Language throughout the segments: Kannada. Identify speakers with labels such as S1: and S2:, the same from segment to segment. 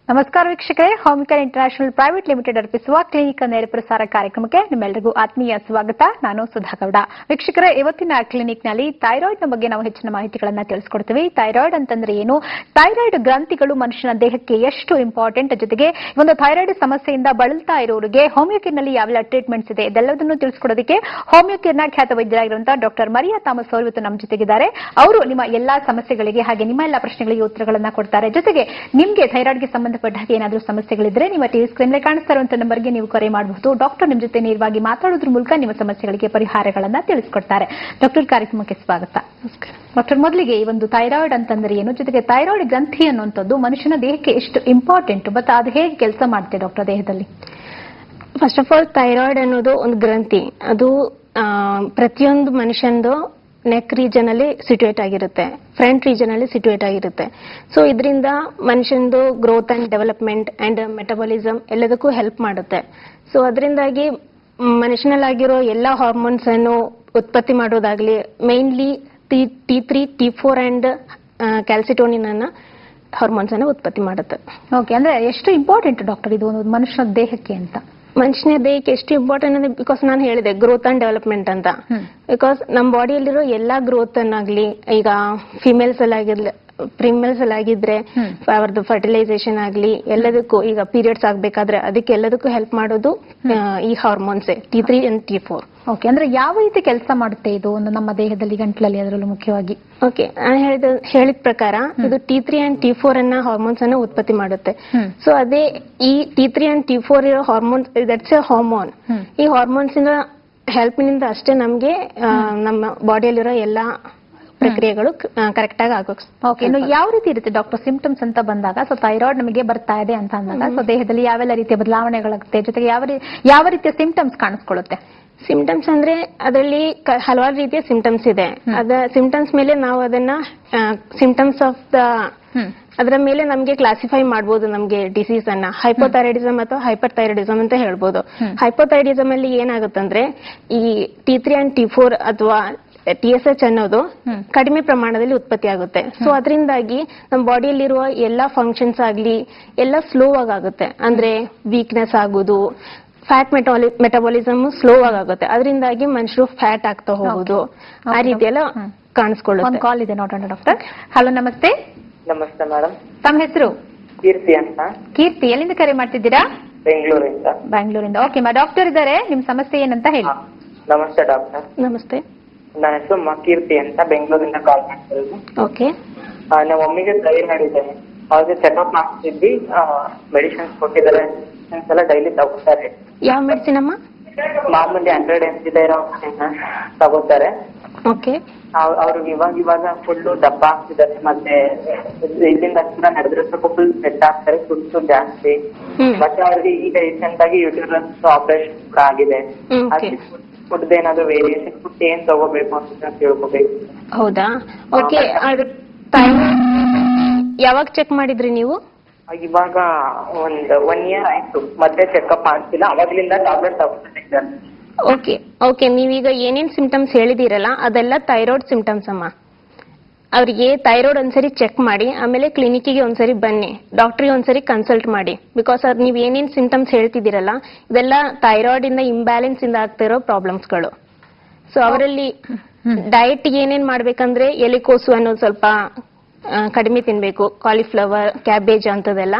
S1: ನಮಸ್ಕಾರ ವೀಕ್ಷಕರೇ, ಹೋಮಿಕೇರ್ ಇಂಟರ್ನ್ಯಾಷನಲ್ ಪ್ರೈವೇಟ್ ಲಿಮಿಟೆಡ್ ಅರ್ಪಿಸುವ ಕ್ಲಿನಿಕ್ ನೇರ ಪ್ರಸಾರ ಕಾರ್ಯಕ್ರಮಕ್ಕೆ ನಿಮ್ಮೆಲ್ಲರಿಗೂ ಆತ್ಮೀಯ ಸ್ವಾಗತ. ನಾನು ಸುಧಾಗೌಡ. ವೀಕ್ಷಕರೇ, ಇವತ್ತಿನ ಕ್ಲಿನಿಕ್ ನಲ್ಲಿ ಥೈರಾಯ್ಡ್ ನ ಬಗ್ಗೆ ನಾವು ಹೆಚ್ಚಿನ ಮಾಹಿತಿಗಳನ್ನು ತಿಳಿಸಿಕೊಡ್ತೀವಿ. ಥೈರಾಯ್ಡ್ ಅಂತಂದ್ರೆ ಏನು, ಥೈರಾಯ್ಡ್ ಗ್ರಂಥಿಗಳು ಮನುಷ್ಯನ ದೇಹಕ್ಕೆ ಎಷ್ಟು ಇಂಪಾರ್ಟೆಂಟ್, ಜೊತೆಗೆ ಒಂದು ಥೈರಾಯ್ಡ್ ಸಮಸ್ಯೆಯಿಂದ ಬಳಲ್ತಾ ಇರೋರಿಗೆ ಹೋಮಿಯೋಕೇರ್ ನಲ್ಲಿ ಯಾವೆಲ್ಲ ಟ್ರೀಟ್ಮೆಂಟ್ಸ್ ಇದೆ ಇದೆಲ್ಲದನ್ನು ತಿಳಿಸಿಕೊಡೋದಕ್ಕೆ ಹೋಮಿಯೋಕೇರ್ ನ ಖ್ಯಾತ ವೈದ್ಯರಾಗಿರುವಂತಹ ಡಾಕ್ಟರ್ ಮರಿಯಾ ಥಾಮಸ್ ಅವರು ಇವತ್ತು ನಮ್ಮ ಜೊತೆಗಿದ್ದಾರೆ. ಅವರು ನಿಮ್ಮ ಎಲ್ಲಾ ಸಮಸ್ಯೆಗಳಿಗೆ ಹಾಗೆ ನಿಮ್ಮ ಎಲ್ಲಾ ಪ್ರಶ್ನೆಗಳಿಗೆ ಉತ್ತರಗಳನ್ನ ಕೊಡ್ತಾರೆ. ಜೊತೆಗೆ ನಿಮಗೆ ಥೈರಾಯ್ಡ್ಗೆ ಸಂಬಂಧಪಟ್ಟ ಹಾಗೆ ಏನಾದರೂ ಸಮಸ್ಯೆಗಳಿದ್ರೆ ನಿಮ್ಮ ಟಿವಿ ಸ್ಕ್ರೀನ್ ಮೇಲೆ ಕಾಣಿಸ್ತಾ ಇರುವಂತಹ ನಂಬರ್ಗೆ ನೀವು ಕರೆ ಮಾಡಬಹುದು. ಡಾಕ್ಟರ್ ನಿಮ್ಮ ಜೊತೆ ನೇರವಾಗಿ ಮಾತಾಡೋದ್ರ ಮೂಲಕ ನಿಮ್ಮ ಸಮಸ್ಯೆಗಳಿಗೆ ಪರಿಹಾರಗಳನ್ನ ತಿಳಿಸಿಕೊಡ್ತಾರೆ. ಡಾಕ್ಟರ್, ಕಾರ್ಯಕ್ರಮಕ್ಕೆ ಸ್ವಾಗತ. ಡಾಕ್ಟರ್, ಮೊದಲಿಗೆ ಈ ಒಂದು ಥೈರಾಯ್ಡ್ ಅಂತಂದ್ರೆ ಏನು, ಜೊತೆಗೆ ಥೈರಾಯ್ಡ್ ಗ್ರಂಥಿ ಅನ್ನುವಂಥದ್ದು ಮನುಷ್ಯನ ದೇಹಕ್ಕೆ ಎಷ್ಟು ಇಂಪಾರ್ಟೆಂಟ್ ಮತ್ತು ಅದು ಹೇಗೆ ಕೆಲಸ ಮಾಡುತ್ತೆ ಡಾಕ್ಟರ್ ದೇಹದಲ್ಲಿ?
S2: ಫಸ್ಟ್ ಆಫ್ ಆಲ್, ಥೈರಾಯ್ಡ್ ಅನ್ನೋದು ಒಂದು ಗ್ರಂಥಿ. ಅದು ಪ್ರತಿಯೊಂದು ಮನುಷ್ಯಂದು ನೆಕ್ ರೀಜನ್ ಅಲ್ಲಿ ಸಿಟ್ಯುಯೇಟ್ ಆಗಿರುತ್ತೆ, ಫ್ರಂಟ್ ರೀಜನ್ ಅಲ್ಲಿ ಸಿಟ್ಯುಯೇಟ್ ಆಗಿರುತ್ತೆ. ಸೊ ಇದರಿಂದ ಮನುಷ್ಯಂದು growth and development and metabolism ಎಲ್ಲದಕ್ಕೂ ಹೆಲ್ಪ್ ಮಾಡುತ್ತೆ. ಸೊ ಅದರಿಂದಾಗಿ ಮನುಷ್ಯನಲ್ಲಾಗಿರೋ ಎಲ್ಲಾ ಹಾರ್ಮೋನ್ಸ್ ಅನ್ನು ಉತ್ಪತ್ತಿ ಮಾಡೋದಾಗ್ಲಿ, ಮೇನ್ಲಿ T3, T4 ಅಂಡ್ ಕ್ಯಾಲ್ಸಿಟೋನಿನ್ ಅನ್ನ ಹಾರ್ಮೋನ್ಸ್ ಅನ್ನು ಉತ್ಪತ್ತಿ ಮಾಡುತ್ತೆ.
S1: ಓಕೆ, ಅಂದ್ರೆ ಎಷ್ಟು ಇಂಪಾರ್ಟೆಂಟ್ ಡಾಕ್ಟರ್ ಇದು ಒಂದು ಮನುಷ್ಯನ ದೇಹಕ್ಕೆ ಅಂತ?
S2: ಮನುಷ್ಯನ ದೇಹಕ್ಕೆ ಎಷ್ಟು ಇಂಪಾರ್ಟೆಂಟ್ ಅಂದ್ರೆ, ಬಿಕಾಸ್ ನಾನು ಹೇಳಿದೆ ಗ್ರೋತ್ ಅಂಡ್ ಡೆವಲಪ್ಮೆಂಟ್ ಅಂತ. ಬಿಕಾಸ್ ನಮ್ಮ ಬಾಡಿಯಲ್ಲಿರೋ ಎಲ್ಲಾ ಗ್ರೋತ್ ಅನ್ನಾಗ್ಲಿ, ಈಗ ಫಿಮೇಲ್ಸ್ ಅಲ್ಲಿ ಆಗಿದ್ರೆ ಅವ್ರದ್ದು ಫರ್ಟಿಲೈಸೇಷನ್ ಆಗ್ಲಿ, ಎಲ್ಲದಕ್ಕೂ ಈಗ ಪೀರಿಯಡ್ಸ್ ಆಗ್ಬೇಕಾದ್ರೆ ಅದಕ್ಕೆ ಎಲ್ಲದಕ್ಕೂ ಹೆಲ್ಪ್ ಮಾಡೋದು ಈ hormones T3 and T4.
S1: Okay, ಅಂದ್ರೆ ಯಾವ ರೀತಿ ಕೆಲಸ ಮಾಡುತ್ತೆ ಇದು ಒಂದು ನಮ್ಮ ದೇಹದಲ್ಲಿ, ಗಂಟಲಲ್ಲಿ ಅದರಲ್ಲೂ ಮುಖ್ಯವಾಗಿ?
S2: ಓಕೆ, ನಾನು ಹೇಳಿದ ಪ್ರಕಾರ ಇದು T3 ಅಂಡ್ T4 ಅನ್ನ ಹಾರ್ಮೋನ್ಸ್ ಅನ್ನ ಉತ್ಪತ್ತಿ ಮಾಡುತ್ತೆ. ಸೊ ಅದೇ ಈ T3 ಅಂಡ್ T4 ಇರೋ ಹಾರ್ಮೋನ್ಸ್, ದಟ್ಸ್ ಎ ಹಾರ್ಮೋನ್. ಈ ಹಾರ್ಮೋನ್ಸ್ ಇಂದ ಹೆಲ್ಪ್ ನಿಂದ ಅಷ್ಟೇ ನಮ್ಗೆ ನಮ್ಮ ಬಾಡಿಯಲ್ಲಿರೋ ಎಲ್ಲಾ ಪ್ರಕ್ರಿಯೆಗಳು ಕರೆಕ್ಟ್ ಆಗಿ ಆಗೋಕೆ.
S1: ಓಕೆ, ಇನ್ನು ಯಾವ ರೀತಿ ಇರುತ್ತೆ ಡಾಕ್ಟರ್ ಸಿಂಪ್ಟಮ್ಸ್ ಅಂತ ಬಂದಾಗ? ಸೊ ಥೈರಾಯ್ಡ್ ನಮಗೆ ಬರ್ತಾ ಇದೆ ಅಂತ ಅಂದಾಗ ಸೊ ದೇಹದಲ್ಲಿ ಯಾವೆಲ್ಲ ರೀತಿಯ ಬದಲಾವಣೆಗಳಾಗುತ್ತೆ, ಜೊತೆಗೆ ಯಾವ ರೀತಿಯ ಸಿಂಪ್ಟಮ್ಸ್ ಕಾಣಿಸ್ಕೊಳ್ಳುತ್ತೆ?
S2: ಸಿಂಪ್ಟಮ್ಸ್ ಅಂದ್ರೆ ಅದರಲ್ಲಿ ಹಲವಾರು ರೀತಿಯ ಸಿಂಪ್ಟಮ್ಸ್ ಇದೆ. ಅದ ಸಿಂಪ್ಟಮ್ಸ್ ಮೇಲೆ ನಾವು ಅದನ್ನ ಸಿಂಪ್ಟಮ್ಸ್ ಆಫ್ ದ ಅದರ ಮೇಲೆ ನಮ್ಗೆ ಕ್ಲಾಸಿಫೈ ಮಾಡಬಹುದು. ನಮ್ಗೆ ಡಿಸೀಸ್ ಅನ್ನ ಹೈಪೋಥೈರಾಯ್ಡಿಸಮ್ ಅಥವಾ ಹೈಪರ್ ಥೈರಾಯ್ಡಿಸಮ್ ಅಂತ ಹೇಳ್ಬೋದು. ಹೈಪೋಥೈರಾಯ್ಡಿಸಮ್ ಅಲ್ಲಿ ಏನಾಗುತ್ತಂದ್ರೆ ಈ T3 ಅಂಡ್ T4 ಅಥವಾ TSH ಅನ್ನೋದು ಕಡಿಮೆ ಪ್ರಮಾಣದಲ್ಲಿ ಉತ್ಪತ್ತಿ ಆಗುತ್ತೆ. ಸೊ ಅದರಿಂದಾಗಿ ನಮ್ಮ ಬಾಡಿಯಲ್ಲಿರುವ ಎಲ್ಲಾ ಫಂಕ್ಷನ್ಸ್ ಆಗ್ಲಿ ಎಲ್ಲ ಸ್ಲೋ ಆಗುತ್ತೆ. ಅಂದ್ರೆ ವೀಕ್ನೆಸ್ ಆಗೋದು, ಫ್ಯಾಟ್ ಮೆಟಬಾಲಿಸಮ್ ಸ್ಲೋ ಆಗುತ್ತೆ. ಅದರಿಂದಾಗಿ ಮನುಷ್ಯರು ಫ್ಯಾಟ್ ಆಗ್ತಾ ಹೋಗುದು, ಆ ರೀತಿ ಎಲ್ಲ ಕಾಣಿಸ್ಕೊಳ್ಳುತ್ತೆ.
S1: ಒಂದು ಕಾಲ್ ಇದೆ ನೋಡೋಣ ಡಾಕ್ಟರ್. ಹಲೋ, ನಮಸ್ತೆ.
S3: ನಮಸ್ತೆ ಮೇಡಮ್.
S1: ತಮ್ಮ ಹೆಸರು?
S3: ಕೀರ್ತಿ ಅಂತ.
S1: ಕೀರ್ತಿ, ಎಲ್ಲಿಂದ ಕರೆ ಮಾಡ್ತಿದ್ದೀರಾ?
S3: ಬೆಂಗಳೂರಿಂದ.
S1: ಬ್ಯಾಂಗ್ಳೂರಿಂದ. ಓಕೆ ಮಾ, ಡಾಕ್ಟರ್ ಇದ್ದಾರೆ, ನಿಮ್ ಸಮಸ್ಯೆ ಏನಂತ ಹೇಳಿ.
S3: ನಮಸ್ತೆ ಡಾಕ್ಟರ್.
S2: ನಮಸ್ತೆ.
S3: ನನ್ನ ಹೆಸರು ಕೀರ್ತಿ ಅಂತ, ಬೆಂಗಳೂರಿಂದ ಕಾಲ್ ಮಾಡ್ತಿರೋದು.
S2: ಓಕೆ,
S3: ನಮ್ಮ ಮಮ್ಮಿಗೆ ಥೈರಾಯ್ಡ್ ಇದೆ. ಅವ್ರಿಗೆ ಚೆಕ್ಅಪ್ ಮಾಡ್ತಿದ್ವಿ, ಮೆಡಿಸಿನ್ಸ್ ಕೊಟ್ಟಿದ್ದಾರೆ, ಎಲ್ಲ ಡೈಲಿ ತಗೋತಾರೆ.
S2: ಯಾವ ಮೆಡಿಸಿನ್ ಅಮ್ಮ?
S3: ಮಾಮೂಲಿ 100 mg ಇರೋ ತಗೋತಾರೆ.
S2: ಓಕೆ,
S3: ಅವ್ರಿಗೆ ಇವಾಗ ಫುಲ್ಲು ದಪ್ಪ ಆಗ್ತಿದ್ದಾರೆ. ಮತ್ತೆ ಇಲ್ಲಿಂದ ಕೂಡ ನಡೆದಿರೋದಕ್ಕೂ ಫುಲ್ ಸೆಟ್ ಆಗ್ತಾರೆ, ಸುತ್ತು ಜಾಸ್ತಿ. ಮತ್ತೆ ಅವ್ರಿಗೆ ಈಗ ರೀಸೆಂಟ್ ಆಗಿ ಯೂಟ್ಯೂಬ್ ಆಪರೇಷನ್ ಕೂಡ ಆಗಿದೆ. ಫುಡ್ ಏನಾದ್ರು ವೇರಿಯೇಷನ್, ಫುಡ್ ಏನ್ ತಗೋಬೇಕು ಅಂತ ತಿಳ್ಕೋಬೇಕು.
S2: ಹೌದಾ? ಓಕೆ, ಯಾವಾಗ ಚೆಕ್ ಮಾಡಿದ್ರಿ ನೀವು?
S3: ಇವಾಗ ಒನ್ ಇಯರ್ ಆಯ್ತು, ಮತ್ತೆ ಚೆಕ್ಅಪ್ ಮಾಡ್ತಿಲ್ಲ. ಅವಾಗ್ಲಿಂದ ಟ್ಯಾಬ್ಲೆಟ್ ತಗೋತಿದ್ದಾರೆ.
S2: ಓಕೆ ಓಕೆ, ನೀವೀಗ ಏನೇನ್ ಸಿಂಪ್ಟಮ್ಸ್ ಹೇಳಿದಿರಲ್ಲ ಅದೆಲ್ಲ ಥೈರಾಯ್ಡ್ ಸಿಂಪ್ಟಮ್ಸ್ ಅಮ್ಮ. ಅವ್ರಿಗೆ ಥೈರಾಯ್ಡ್ ಒಂದ್ಸರಿ ಚೆಕ್ ಮಾಡಿ, ಆಮೇಲೆ ಕ್ಲಿನಿಕ್ಗೆ ಒಂದ್ಸರಿ ಬನ್ನಿ, ಡಾಕ್ಟ್ರಿಗೆ ಒಂದ್ಸರಿ ಕನ್ಸಲ್ಟ್ ಮಾಡಿ. ಬಿಕಾಸ್ ಅದು ನೀವು ಏನೇನ್ ಸಿಂಪ್ಟಮ್ಸ್ ಹೇಳ್ತಿದ್ದೀರಲ್ಲ ಇದೆಲ್ಲ ಥೈರಾಯ್ಡ್ ಇಂದ ಇಂಬ್ಯಾಲೆನ್ಸ್ ಇಂದ ಆಗ್ತಿರೋ ಪ್ರಾಬ್ಲಮ್ಸ್ಗಳು. ಸೊ ಅವರಲ್ಲಿ ಡಯಟ್ ಏನೇನ್ ಮಾಡ್ಬೇಕಂದ್ರೆ ಎಲೆಕೋಸು ಅನ್ನೋದು ಸ್ವಲ್ಪ ಕಡಿಮೆ ತಿನ್ಬೇಕು, ಕಾಲಿಫ್ಲವರ್, ಕ್ಯಾಬೇಜ್ ಅಂತದೆಲ್ಲ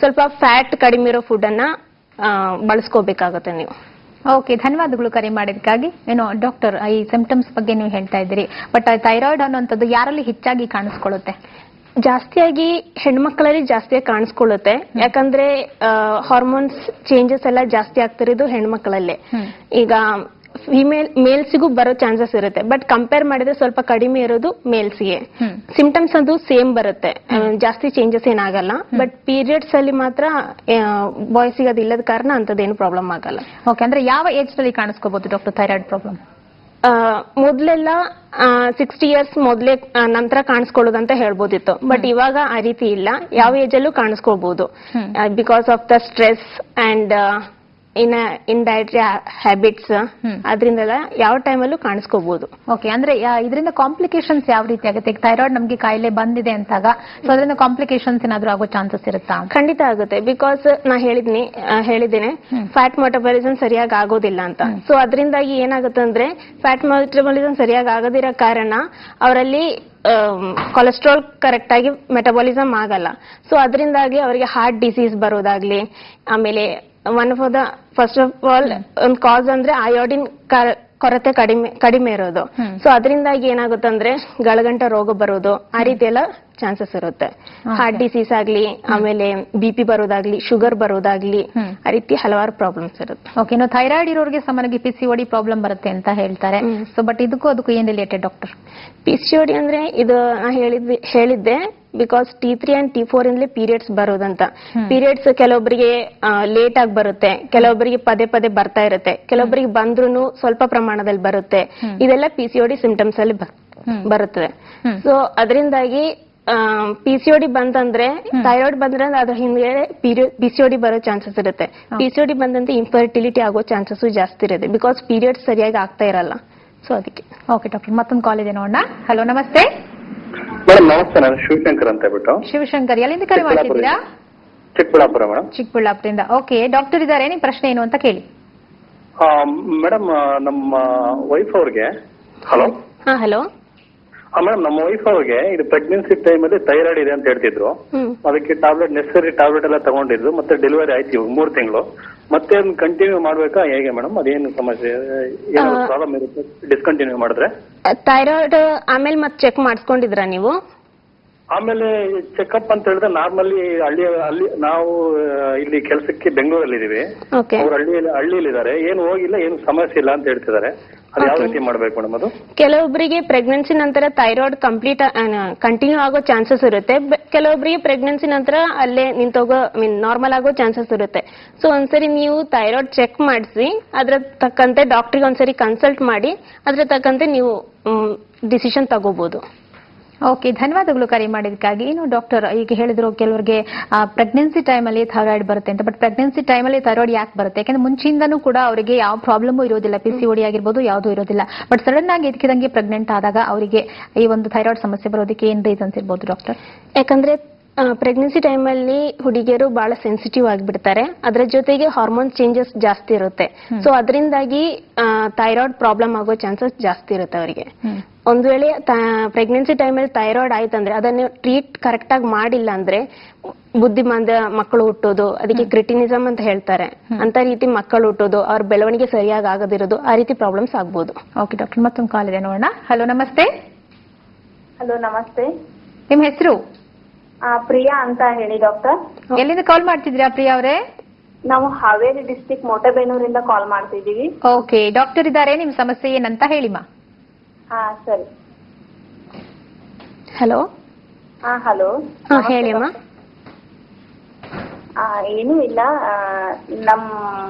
S2: ಸ್ವಲ್ಪ ಫ್ಯಾಟ್ ಕಡಿಮೆ ಇರೋ ಫುಡ್ ಅನ್ನ ಬಳಸ್ಕೋಬೇಕಾಗತ್ತೆ ನೀವು.
S1: ಓಕೆ, ಧನ್ಯವಾದಗಳು ಕರೆ ಮಾಡಿದಕ್ಕಾಗಿ. ಏನೋ ಡಾಕ್ಟರ್, ಈ ಸಿಂಪ್ಟಮ್ಸ್ ಬಗ್ಗೆ ನೀವು ಹೇಳ್ತಾ ಇದ್ದೀರಿ, ಬಟ್ ಥೈರಾಯ್ಡ್ ಅನ್ನುವಂಥದ್ದು ಯಾರಲ್ಲಿ ಹೆಚ್ಚಾಗಿ ಕಾಣಿಸ್ಕೊಳ್ಳುತ್ತೆ?
S2: ಜಾಸ್ತಿಯಾಗಿ ಹೆಣ್ಮಕ್ಳಲ್ಲಿ ಜಾಸ್ತಿಯಾಗಿ ಕಾಣಿಸ್ಕೊಳ್ಳುತ್ತೆ. ಯಾಕಂದ್ರೆ ಹಾರ್ಮೋನ್ಸ್ ಚೇಂಜಸ್ ಎಲ್ಲ ಜಾಸ್ತಿ ಆಗ್ತಿರೋದು ಹೆಣ್ಮಕ್ಳಲ್ಲೇ. ಈಗ ಮೇಲ್ಸಿಗೂ ಬರೋ ಚಾನ್ಸಸ್ ಇರುತ್ತೆ, ಬಟ್ ಕಂಪೇರ್ ಮಾಡಿದ್ರೆ ಸ್ವಲ್ಪ ಕಡಿಮೆ ಇರೋದು ಮೇಲ್ಸ್ಗೆ. ಸಿಂಪ್ಟಮ್ಸ್ ಅದು ಸೇಮ್ ಬರುತ್ತೆ, ಜಾಸ್ತಿ ಚೇಂಜಸ್ ಏನಾಗಲ್ಲ. ಬಟ್ ಪೀರಿಯಡ್ಸ್ ಅಲ್ಲಿ ಮಾತ್ರ ಬಾಯ್ಸ್ಗೆ ಅದು ಇಲ್ಲದ ಕಾರಣ ಅಂತದೇನು ಪ್ರಾಬ್ಲಮ್ ಆಗಲ್ಲ.
S1: ಓಕೆ, ಅಂದ್ರೆ ಯಾವ ಏಜ್ ನಲ್ಲಿ ಕಾಣಿಸ್ಕೋಬಹುದು ಡಾಕ್ಟರ್ ಥೈರಾಯ್ಡ್ ಪ್ರಾಬ್ಲಮ್?
S2: ಮೊದಲೆಲ್ಲ 60 years ಮೊದಲೇ ನಂತರ ಕಾಣಿಸ್ಕೊಳ್ಳೋದಂತ ಹೇಳ್ಬೋದಿತ್ತು. ಬಟ್ ಇವಾಗ ಆ ರೀತಿ ಇಲ್ಲ, ಯಾವ ಏಜ್ ಅಲ್ಲೂ ಕಾಣಿಸ್ಕೊಳ್ಬಹುದು. Because of the stress and in dietary habits ಅದರಿಂದೆಲ್ಲ ಯಾವ ಟೈಮಲ್ಲೂ ಕಾಣಿಸ್ಕೋಬಹುದು.
S1: ಓಕೆ, ಅಂದ್ರೆ ಇದರಿಂದ ಕಾಂಪ್ಲಿಕೇಶನ್ಸ್ ಯಾವ ರೀತಿ ಆಗುತ್ತೆ? ಥೈರಾಯ್ಡ್ ನಮಗೆ ಕಾಯಿಲೆ ಬಂದಿದೆ ಅಂತಾಗ ಸೊ ಅದರಿಂದ ಕಾಂಪ್ಲಿಕೇಶನ್ಸ್ ಏನಾದ್ರೂ ಆಗೋ ಚಾನ್ಸಸ್ ಇರುತ್ತಾ?
S2: ಖಂಡಿತ ಆಗುತ್ತೆ. ಬಿಕಾಸ್ ನಾ ಹೇಳಿದ್ದೇನೆ ಫ್ಯಾಟ್ ಮೆಟಬಾಲಿಸಮ್ ಸರಿಯಾಗಿ ಆಗೋದಿಲ್ಲ ಅಂತ. ಸೊ ಅದರಿಂದಾಗಿ ಏನಾಗುತ್ತೆ ಅಂದ್ರೆ ಫ್ಯಾಟ್ ಮೆಟಬಾಲಿಸಮ್ ಸರಿಯಾಗಿ ಆಗೋದಿರೋ ಕಾರಣ ಅವರಲ್ಲಿ ಕೊಲೆಸ್ಟ್ರಾಲ್ ಕರೆಕ್ಟ್ ಆಗಿ ಮೆಟಬಾಲಿಸಮ್ ಆಗಲ್ಲ. ಸೊ ಅದರಿಂದಾಗಿ ಅವರಿಗೆ ಹಾರ್ಟ್ ಡಿಸೀಸ್ ಬರೋದಾಗ್ಲಿ, ಆಮೇಲೆ ಫಸ್ಟ್ ಆಫ್ ಆಲ್ ಒಂದು ಕಾಸ್ ಅಂದ್ರೆ ಅಯೋಡಿನ್ ಕೊರತೆ ಕಡಿಮೆ ಇರೋದು. ಸೊ ಅದರಿಂದಾಗಿ ಏನಾಗುತ್ತೆ ಅಂದ್ರೆ ಗಳಗಂಟ ರೋಗ ಬರೋದು, ಆ ರೀತಿ ಎಲ್ಲ ಚಾನ್ಸಸ್ ಇರುತ್ತೆ. ಹಾರ್ಟ್ ಡಿಸೀಸ್ ಆಗ್ಲಿ, ಆಮೇಲೆ BP ಬರೋದಾಗ್ಲಿ, ಶುಗರ್ ಬರೋದಾಗ್ಲಿ, ಆ ರೀತಿ ಹಲವಾರು ಪ್ರಾಬ್ಲಮ್ಸ್ ಇರುತ್ತೆ.
S1: ಓಕೆ, ನಾವು ಥೈರಾಯ್ಡ್ ಇರೋರಿಗೆ ಸಾಮಾನ್ಯವಾಗಿ PCOD ಪ್ರಾಬ್ಲಮ್ ಬರುತ್ತೆ ಅಂತ ಹೇಳ್ತಾರೆ. ಸೊ ಬಟ್ ಅದಕ್ಕೂ ಏನ್ ರಿಲೇಟೆಡ್ ಡಾಕ್ಟರ್?
S2: PCOD ಅಂದ್ರೆ ಇದು ನಾ ಹೇಳಿದ್ದೆ ಬಿಕಾಸ್ T3 ಅಂಡ್ T4 ಇಂದಲೇ ಪೀರಿಯಡ್ಸ್ ಬರೋದಂತ. ಪೀರಿಯಡ್ಸ್ ಕೆಲವೊಬ್ಬರಿಗೆ ಲೇಟ್ ಆಗಿ ಬರುತ್ತೆ, ಕೆಲವೊಬ್ಬರಿಗೆ ಪದೇ ಪದೇ ಬರ್ತಾ ಇರುತ್ತೆ, ಕೆಲವೊಬ್ಬರಿಗೆ ಬಂದ್ರೂ ಸ್ವಲ್ಪ ಪ್ರಮಾಣದಲ್ಲಿ ಬರುತ್ತೆ. ಇದೆಲ್ಲ PCOD ಸಿಂಪ್ಟಮ್ಸ್ ಅಲ್ಲಿ ಬರುತ್ತದೆ. ಸೊ ಅದರಿಂದಾಗಿ PCOD ಬಂತಂದ್ರೆ, ಥೈರಾಯ್ಡ್ ಬಂದ್ರೆ ಅದ್ರ ಹಿಂದೆ PCOD ಬರೋ ಚಾನ್ಸಸ್ ಇರುತ್ತೆ. PCOD ಬಂದಂತೆ ಇನ್ಫರ್ಟಿಲಿಟಿ ಆಗೋ ಚಾನ್ಸಸ್ ಜಾಸ್ತಿ ಇರುತ್ತೆ ಬಿಕಾಸ್ ಪೀರಿಯಡ್ಸ್ ಸರಿಯಾಗಿ ಆಗ್ತಾ ಇರಲ್ಲ. ಸೊ ಅದಕ್ಕೆ.
S1: ಓಕೆ ಡಾಕ್ಟರ್, ಮತ್ತೊಂದು ಕಾಲ್ ಇದೆ ನೋಡೋಣ. ಹಲೋ, ನಮಸ್ತೆ
S4: ಮೇಡಮ್. ನಮಸ್ತೆ, ನಾನು ಶಿವಶಂಕರ್ ಅಂತ ಹೇಳ್ಬಿಟ್ಟು.
S1: ಶಿವಶಂಕರ್, ಎಲ್ಲಿಂದ ಕರೆ ಮಾಡ್ತಿದ್ದೀರಾ?
S4: ಚಿಕ್ಕಬಳ್ಳಾಪುರ ಮೇಡಮ್.
S1: ಚಿಕ್ಕಬಳ್ಳಾಪುರದಿಂದ. ಓಕೆ ಡಾಕ್ಟರ್ ಇದ್ದಾರೆ, ನಿಮ್ ಪ್ರಶ್ನೆ ಏನು ಅಂತ ಕೇಳಿ.
S4: ಮೇಡಮ್, ನಮ್ಮ ವೈಫ್ ಅವ್ರಿಗೆ. ಹಲೋ.
S2: ಹಲೋ
S4: ಮೇಡಮ್, ನಮ್ಮ ವೈಫ್ ಅವ್ರಿಗೆ ಇದು ಪ್ರೆಗ್ನೆನ್ಸಿ ಟೈಮ್ ಅಲ್ಲಿ ಥೈರಾಯ್ಡ್ ಇದೆ ಅಂತ ಹೇಳ್ತಿದ್ರು. ಅದಕ್ಕೆ ನೆಸೆಸರಿ ಟ್ಯಾಬ್ಲೆಟ್ ಎಲ್ಲ ತಗೊಂಡಿದ್ರು. ಮತ್ತೆ ಡೆಲಿವರಿ ಆಯ್ತು ಇವಾಗ 3 ತಿಂಗಳು. ಮತ್ತೆ ಕಂಟಿನ್ಯೂ ಮಾಡ್ಬೇಕಾ ಹೇಗೆ ಮೇಡಮ್? ಅದೇನು ಸಮಸ್ಯೆ, ಏನು ಪ್ರಾಬ್ಲಮ್ ಇರುತ್ತೆ ಡಿಸ್ಕಂಟಿನ್ಯೂ ಮಾಡಿದ್ರೆ?
S2: ಥೈರಾಯ್ಡ್ ಆಮೇಲೆ ಮತ್ತೆ ಚೆಕ್ ಮಾಡಿಸ್ಕೊಂಡಿದ್ರಾ ನೀವು?
S4: ಆಮೇಲೆ ಚೆಕ್ಅಪ್ ಅಂತ ಹೇಳಿದ್ರೆ ನಾರ್ಮಲಿ ಅಲ್ಲಿ ನಾವು ಇಲ್ಲಿ ಕೆಲಸಕ್ಕೆ ಬೆಂಗಳೂರಲ್ಲಿ ಇದೀವಿ, ಅವ್ರು ಹಳ್ಳಿಯಲ್ಲಿ ಇದಾರೆ. ಏನು ಹೋಗಿಲ್ಲ, ಏನು ಸಮಸ್ಯೆ ಇಲ್ಲ ಅಂತ ಹೇಳ್ತಿದ್ದಾರೆ. ಅದು ಯಾವ ರೀತಿ ಮಾಡ್ಬೇಕು ಮೇಡಮ್? ಅದು
S2: ಕೆಲವೊಬ್ಬರಿಗೆ ಪ್ರೆಗ್ನೆನ್ಸಿ ನಂತರ ಥೈರಾಯ್ಡ್ ಕಂಟಿನ್ಯೂ ಆಗೋ ಚಾನ್ಸಸ್ ಇರುತ್ತೆ. ಕೆಲವೊಬ್ಬರಿಗೆ ಪ್ರೆಗ್ನೆನ್ಸಿ ನಂತರ ಅಲ್ಲೇ ನಿಂತೋಗೋ ನಾರ್ಮಲ್ ಆಗೋ ಚಾನ್ಸಸ್ ಇರುತ್ತೆ. ಸೊ ಒಂದ್ಸರಿ ನೀವು ಥೈರಾಯ್ಡ್ ಚೆಕ್ ಮಾಡಿಸಿ, ಅದ್ರ ತಕ್ಕಂತೆ ಡಾಕ್ಟರ್ಗೆ ಒಂದ್ಸರಿ ಕನ್ಸಲ್ಟ್ ಮಾಡಿ ಅದ್ರ ತಕ್ಕಂತೆ ನೀವು ಡಿಸಿಷನ್ ತಗೋಬಹುದು.
S1: ಓಕೆ, ಧನ್ಯವಾದಗಳು ಕರೆ ಮಾಡಿದಕ್ಕಾಗಿ. ಏನು ಡಾಕ್ಟರ್ ಈಗ ಹೇಳಿದ್ರು ಕೆಲವರಿಗೆ ಪ್ರೆಗ್ನೆನ್ಸಿ ಟೈಮಲ್ಲಿ ಥೈರಾಯ್ಡ್ ಬರುತ್ತೆ ಅಂತ. ಬಟ್ ಪ್ರೆಗ್ನೆನ್ಸಿ ಟೈಮಲ್ಲಿ ಥೈರಾಯ್ಡ್ ಯಾಕೆ ಬರುತ್ತೆ? ಯಾಕಂದ್ರೆ ಮುಂಚೆಯಿಂದನೂ ಕೂಡ ಅವರಿಗೆ ಯಾವ ಪ್ರಾಬ್ಲಮೂ ಇರೋದಿಲ್ಲ, PCOD ಆಗಿರ್ಬೋದು, ಯಾವುದೂ ಇರೋದಿಲ್ಲ. ಬಟ್ ಸಡನ್ ಆಗಿ ಇದಕ್ಕಿದಂಗೆ ಪ್ರೆಗ್ನೆಂಟ್ ಆದಾಗ ಅವರಿಗೆ ಈ ಒಂದು ಥೈರಾಯ್ಡ್ ಸಮಸ್ಯೆ ಬರೋದಕ್ಕೆ ಏನ್ ರೀಸನ್ಸ್ ಇರ್ಬೋದು ಡಾಕ್ಟರ್?
S2: ಯಾಕಂದ್ರೆ ಪ್ರೆಗ್ನೆನ್ಸಿ ಟೈಮಲ್ಲಿ ಹುಡುಗಿಯರು ಬಹಳ ಸೆನ್ಸಿಟಿವ್ ಆಗಿಬಿಡ್ತಾರೆ. ಅದರ ಜೊತೆಗೆ ಹಾರ್ಮೋನ್ ಚೇಂಜಸ್ ಜಾಸ್ತಿ ಇರುತ್ತೆ. ಸೊ ಅದರಿಂದಾಗಿ ಥೈರಾಯ್ಡ್ ಪ್ರಾಬ್ಲಮ್ ಆಗೋ ಚಾನ್ಸಸ್ ಜಾಸ್ತಿ ಇರುತ್ತೆ ಅವರಿಗೆ. ಒಂದು ವೇಳೆ ಪ್ರೆಗ್ನೆನ್ಸಿ ಟೈಮಲ್ಲಿ ಥೈರಾಯ್ಡ್ ಆಯ್ತಂದ್ರೆ ಅದನ್ನು ಟ್ರೀಟ್ ಕರೆಕ್ಟ್ ಆಗಿ ಮಾಡಿಲ್ಲ ಅಂದ್ರೆ ಬುದ್ಧಿಮಾಂದ ಮಕ್ಕಳು ಹುಟ್ಟೋದು, ಅದಕ್ಕೆ ಕ್ರಿಟಿನಿಸಮ್ ಅಂತ ಹೇಳ್ತಾರೆ, ಅಂತ ರೀತಿ ಮಕ್ಕಳು ಹುಟ್ಟೋದು, ಅವ್ರ ಬೆಳವಣಿಗೆ ಸರಿಯಾಗಿ ಆಗದಿರೋದು, ಆ ರೀತಿ ಪ್ರಾಬ್ಲಮ್ಸ್ ಆಗ್ಬೋದು.
S1: ಓಕೆ ಡಾಕ್ಟರ್, ಮತ್ತೊಂದು ಕಾಲ್ ಇದೆ ನೋಡೋಣ. ಹಲೋ, ನಮಸ್ತೆ.
S3: ಹಲೋ, ನಮಸ್ತೆ.
S1: ನಿಮ್ಮ ಹೆಸರು?
S3: ಪ್ರಿಯಾ ಅಂತ ಹೇಳಿ ಡಾಕ್ಟರ್.
S1: ಎಲ್ಲಿಂದ ಕಾಲ್ ಮಾಡ್ತಿದ್ದೀರಾ ಪ್ರಿಯಾ ಅವರೇ?
S3: ನಾವು ಹಾವೇರಿ ಡಿಸ್ಟ್ರಿಕ್ಟ್ ಮೋಟೆಬೇನೂರಿಂದ ಕಾಲ್ ಮಾಡ್ತಿದ್ದೀವಿ.
S1: ಓಕೆ, ಡಾಕ್ಟರ್ ಇದ್ದಾರೆ, ನಿಮ್ ಸಮಸ್ಯೆ ಏನಂತ ಹೇಳಿಮಾ.
S3: ಸರಿ.
S2: ಹಲೋ.
S3: ಹಲೋ,
S2: ಹೇಳಿ ಅಮ್ಮ.
S3: ಏನೂ ಇಲ್ಲ, ನಮ್